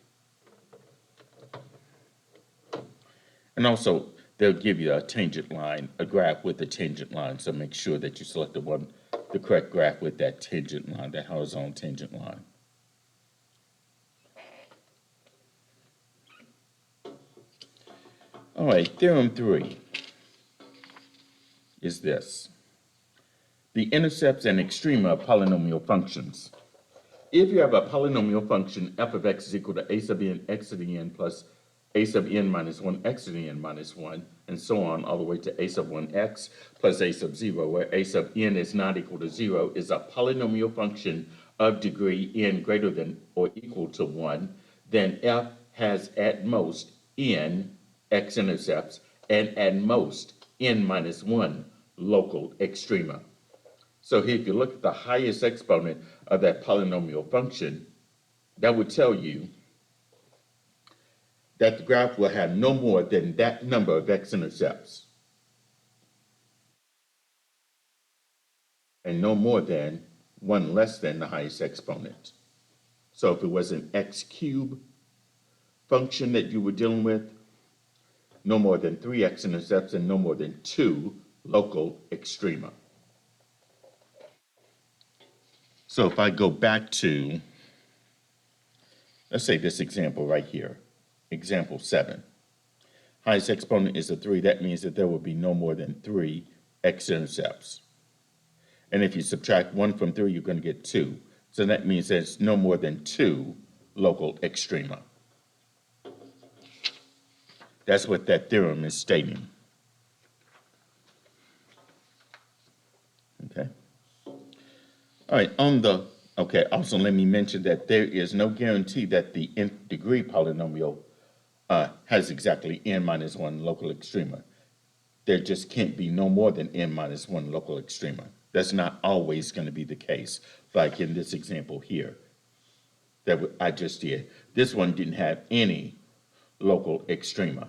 And also, they'll give you a tangent line, a graph with a tangent line. So make sure that you select the correct graph with that tangent line, that horizontal tangent line. All right, theorem 3 is this. The intercepts and extrema of polynomial functions. If you have a polynomial function, f of x is equal to a sub n x to the n plus a sub n minus 1 x to the n minus 1, and so on, all the way to a sub 1x plus a sub 0, where a sub n is not equal to 0, is a polynomial function of degree n greater than or equal to 1, then f has at most n x-intercepts and at most n minus 1 local extrema. So here, if you look at the highest exponent of that polynomial function, that would tell you that the graph will have no more than that number of x-intercepts and no more than one less than the highest exponent. So if it was an x cube function that you were dealing with, no more than 3 x-intercepts and no more than 2 local extrema. So if I go back to, let's say this example right here, example 7. Highest exponent is a 3. That means that there will be no more than 3 x-intercepts. And if you subtract 1 from 3, you're going to get 2. So that means there's no more than 2 local extrema. That's what that theorem is stating. Okay. All right, also let me mention that there is no guarantee that the nth degree polynomial has exactly n minus 1 local extrema. There just can't be no more than n minus 1 local extrema. That's not always going to be the case, like in this example here that I just did. This one didn't have any local extrema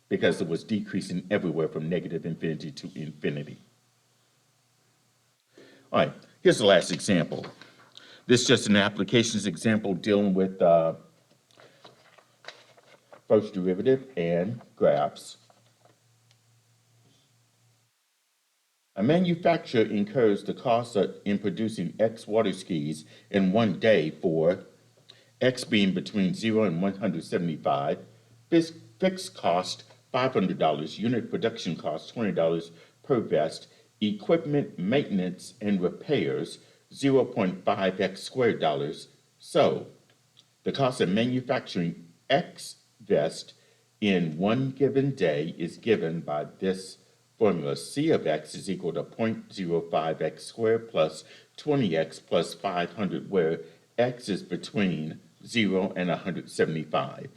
because it was decreasing everywhere from negative infinity to infinity. All right, here's the last example. This is just an applications example dealing with first derivative and graphs. A manufacturer incurs the cost in producing X water skis in 1 day for X being between 0 and 175, fixed cost $500, unit production cost $20 per vest, equipment maintenance and repairs 0.5x squared dollars. So, the cost of manufacturing X vest in 1 given day is given by this formula. C of x is equal to 0.05x squared plus 20x plus 500, where x is between 0 and 175.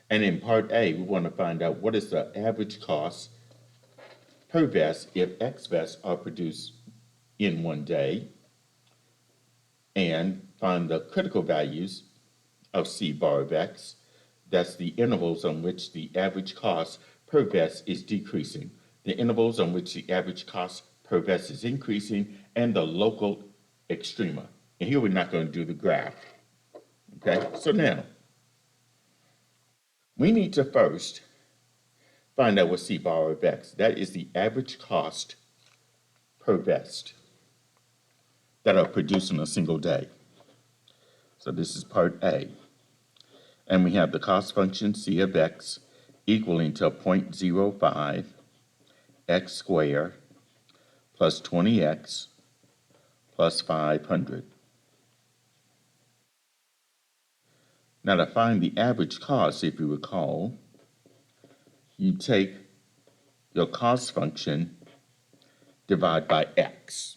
And in part A, we want to find out what is the average cost per vest if X vests are produced in 1 day, and find the critical values of C bar of X. That's the intervals on which the average cost per vest is decreasing, the intervals on which the average cost per vest is increasing, and the local extrema. And here we're not going to do the graph. Okay, so now we need to first find out what C bar of X. That is the average cost per vest that are produced in a single day. So this is part A. And we have the cost function C of X equaling to 0.05 x squared plus 20x plus 500. Now to find the average cost, if you recall, you take your cost function, divide by x.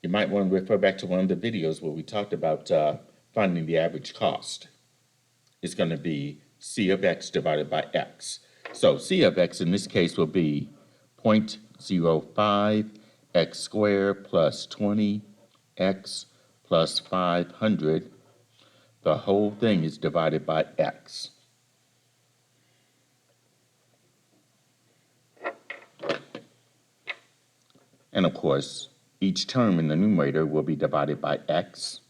You might want to refer back to one of the videos where we talked about finding the average cost. It's going to be C of x divided by x. So C of x in this case will be 0.05 x squared plus 20x plus 500. The whole thing is divided by x. And of course, each term in the numerator will be divided by x.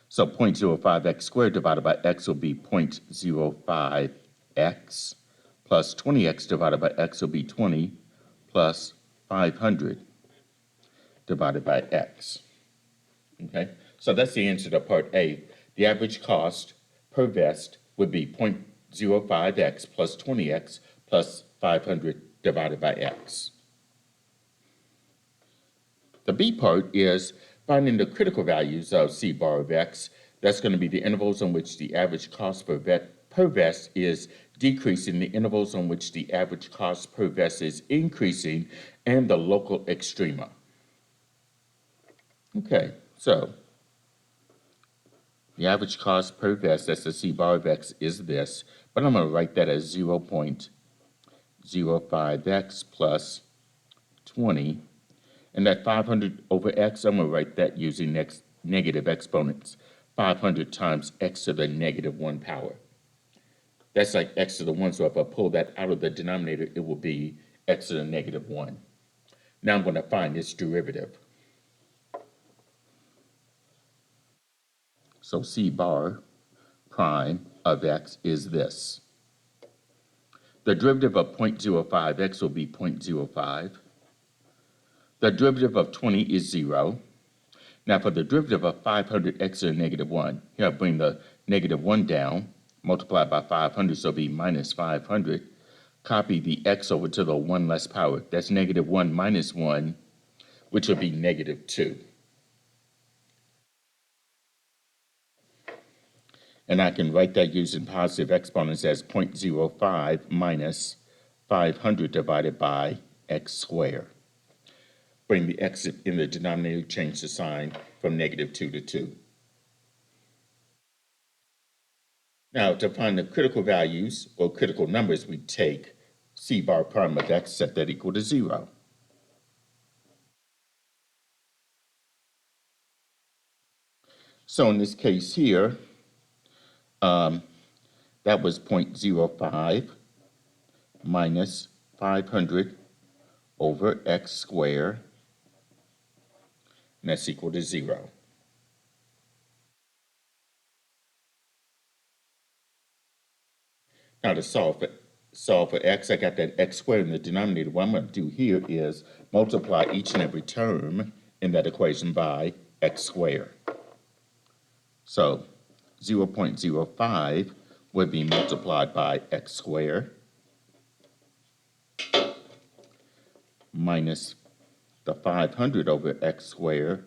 So 0.05x squared divided by x will be 0.05x plus 20x divided by x will be 20 plus 500 divided by x. Okay, so that's the answer to part A. The average cost per vest would be 0.05x plus 20x plus 500 divided by x. The B part is finding the critical values of C bar of x. That's going to be the intervals on which the average cost per vest is decreasing, the intervals on which the average cost per vest is increasing, and the local extrema. Okay, so the average cost per vest, that's the C bar of x, is this, But I'm going to write that as 0.05x plus 20. And that 500 over x, I'm going to write that using negative exponents. 500 times x to the negative 1 power. That's like x to the 1, so if I pull that out of the denominator, it will be x to the negative 1. Now I'm going to find its derivative. So c bar prime of x is this. The derivative of 0.05x will be 0.05. The derivative of 20 is 0. Now for the derivative of 500x to the negative 1, here I bring the negative 1 down, multiply by 500, so it'll be minus 500. Copy the x over to the 1 less power. That's negative 1 minus 1, which will be negative 2. And I can write that using positive exponents as 0.05 minus 500 divided by x squared. Bring the x in the denominator, change the sign from negative 2 to 2. Now, to find the critical values or critical numbers, we take c bar prime of x, set that equal to 0. So in this case here, that was 0.05 minus 500 over x squared, and that's equal to 0. Now to solve for x, I got that x squared in the denominator. What I'm going to do here is multiply each and every term in that equation by x squared. So 0.05 would be multiplied by x squared minus the 500 over x squared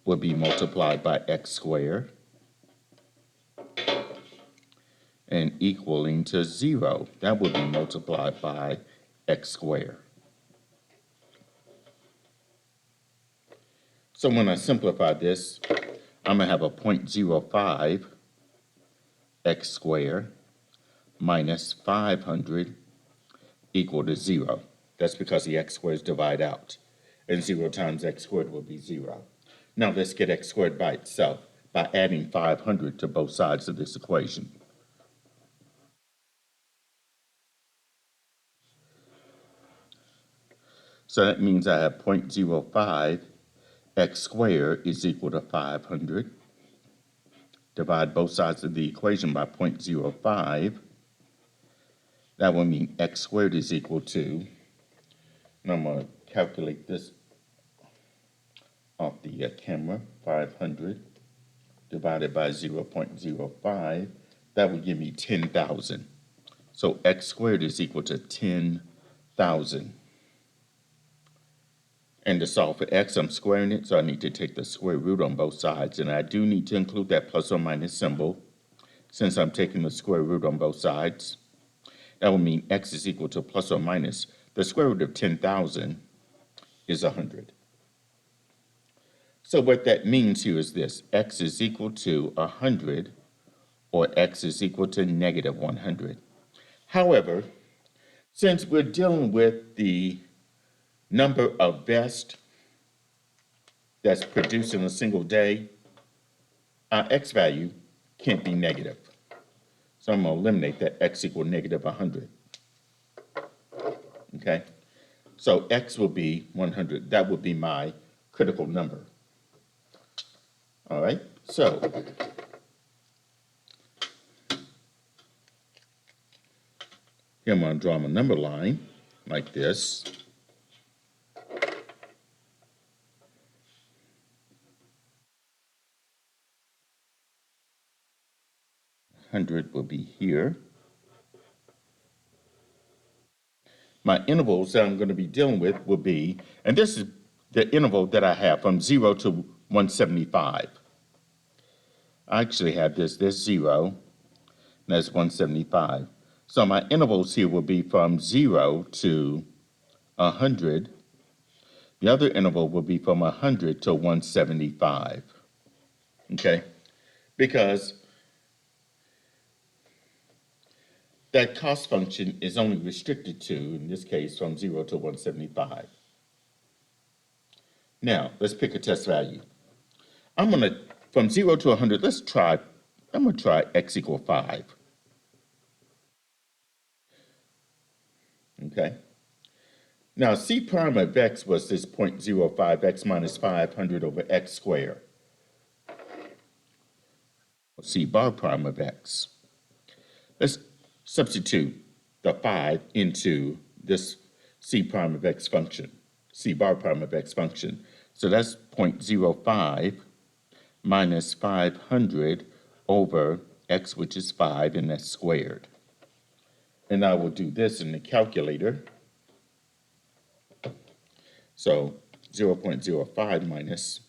would be multiplied by x squared and equaling to 0. That would be multiplied by x squared. So when I simplify this, I'm going to have a 0.05 x squared minus 500 equal to 0. That's because the x squareds divide out. And 0 times x squared will be 0. Now let's get x squared by itself by adding 500 to both sides of this equation. So that means I have 0.05 x squared is equal to 500. Divide both sides of the equation by 0.05. That will mean x squared is equal to, and I'm going to calculate this off the camera, 500 divided by 0.05. That would give me 10,000. So x squared is equal to 10,000. And to solve for x, I'm squaring it, so I need to take the square root on both sides. And I do need to include that plus or minus symbol, since I'm taking the square root on both sides. That will mean x is equal to plus or minus. The square root of 10,000 is 100. So what that means here is this. X is equal to 100, or x is equal to negative 100. However, since we're dealing with the number of vests that's produced in a single day, our x value can't be negative. So I'm going to eliminate that x equal negative 100. Okay? So x will be 100. That would be my critical number. All right? So here I'm going to draw my number line like this. 100 will be here. My intervals that I'm going to be dealing with will be, and this is the interval that I have from 0 to 175. I actually have this 0, and that's 175. So my intervals here will be from 0 to 100. The other interval will be from 100 to 175. Okay? Because that cost function is only restricted to, in this case, from 0 to 175. Now, let's pick a test value. From 0 to 100, I'm going to try x equal 5. Okay. Now, c prime of x was this 0.05, x minus 500 over x squared. C bar prime of x. Let's substitute the 5 into this c prime of x function, c bar prime of x function. So that's 0.05 minus 500 over x, which is 5, and that's squared. And I will do this in the calculator. So 0.05 minus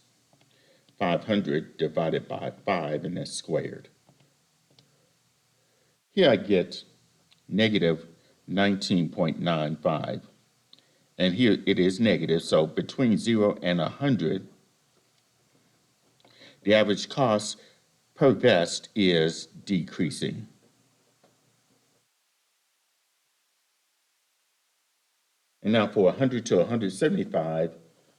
500 divided by 5, and that's squared. Here I get negative 19.95. And here it is negative, so between 0 and 100, the average cost per vest is decreasing. And now for 100 to 175,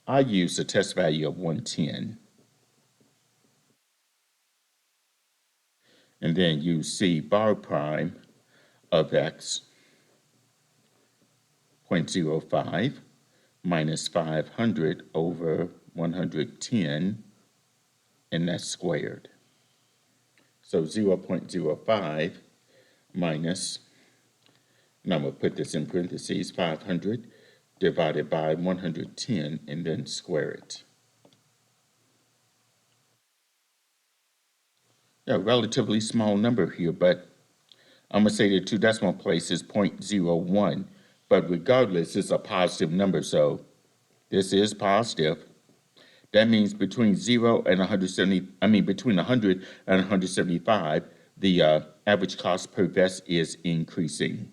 I use a test value of 110. And then use c bar prime of x, 0.05 minus 500 over 110, and that's squared. So 0.05 minus, and I'm going to put this in parentheses, 500 divided by 110, and then square it. A relatively small number here, but I'm going to say the two decimal places 0.01. But regardless, it's a positive number, so this is positive. That means between 0 and 170, between 100 and 175, the average cost per vest is increasing.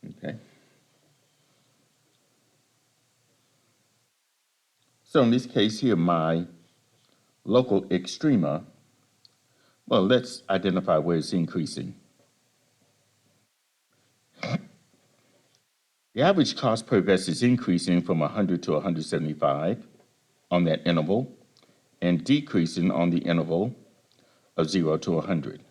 Okay. So in this case here, my local extrema, well, let's identify where it's increasing. The average cost per vest is increasing from 100 to 175 on that interval and decreasing on the interval of 0 to 100.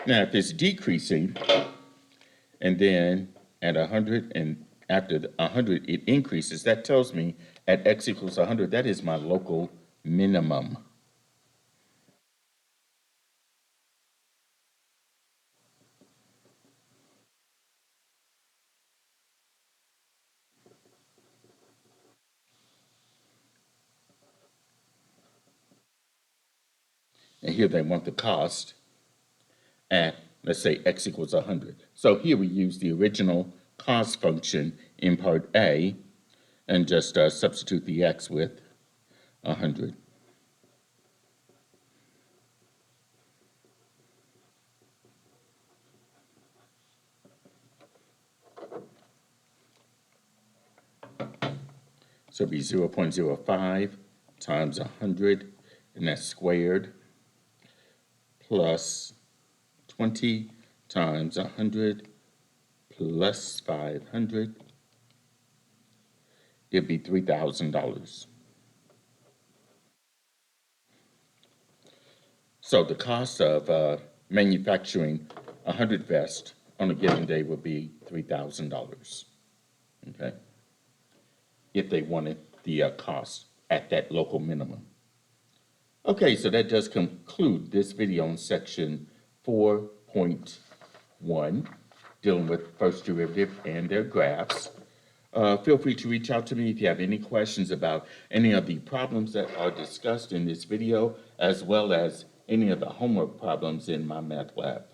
Now, if it's decreasing, and then at 100, and after 100 it increases, that tells me at x equals 100, that is my local minimum. And here they want the cost at, let's say, x equals 100. So here we use the original cost function in part A and just substitute the x with 100. So it'd be 0.05 times 100, and that's squared, plus 20 times 100 plus 500, it'd be $3,000. So the cost of manufacturing 100 vests on a given day would be $3,000, okay? If they wanted the cost at that local minimum. Okay, so that does conclude this video on section 4.1, dealing with first derivative and their graphs. Feel free to reach out to me if you have any questions about any of the problems that are discussed in this video, as well as any of the homework problems in my math lab.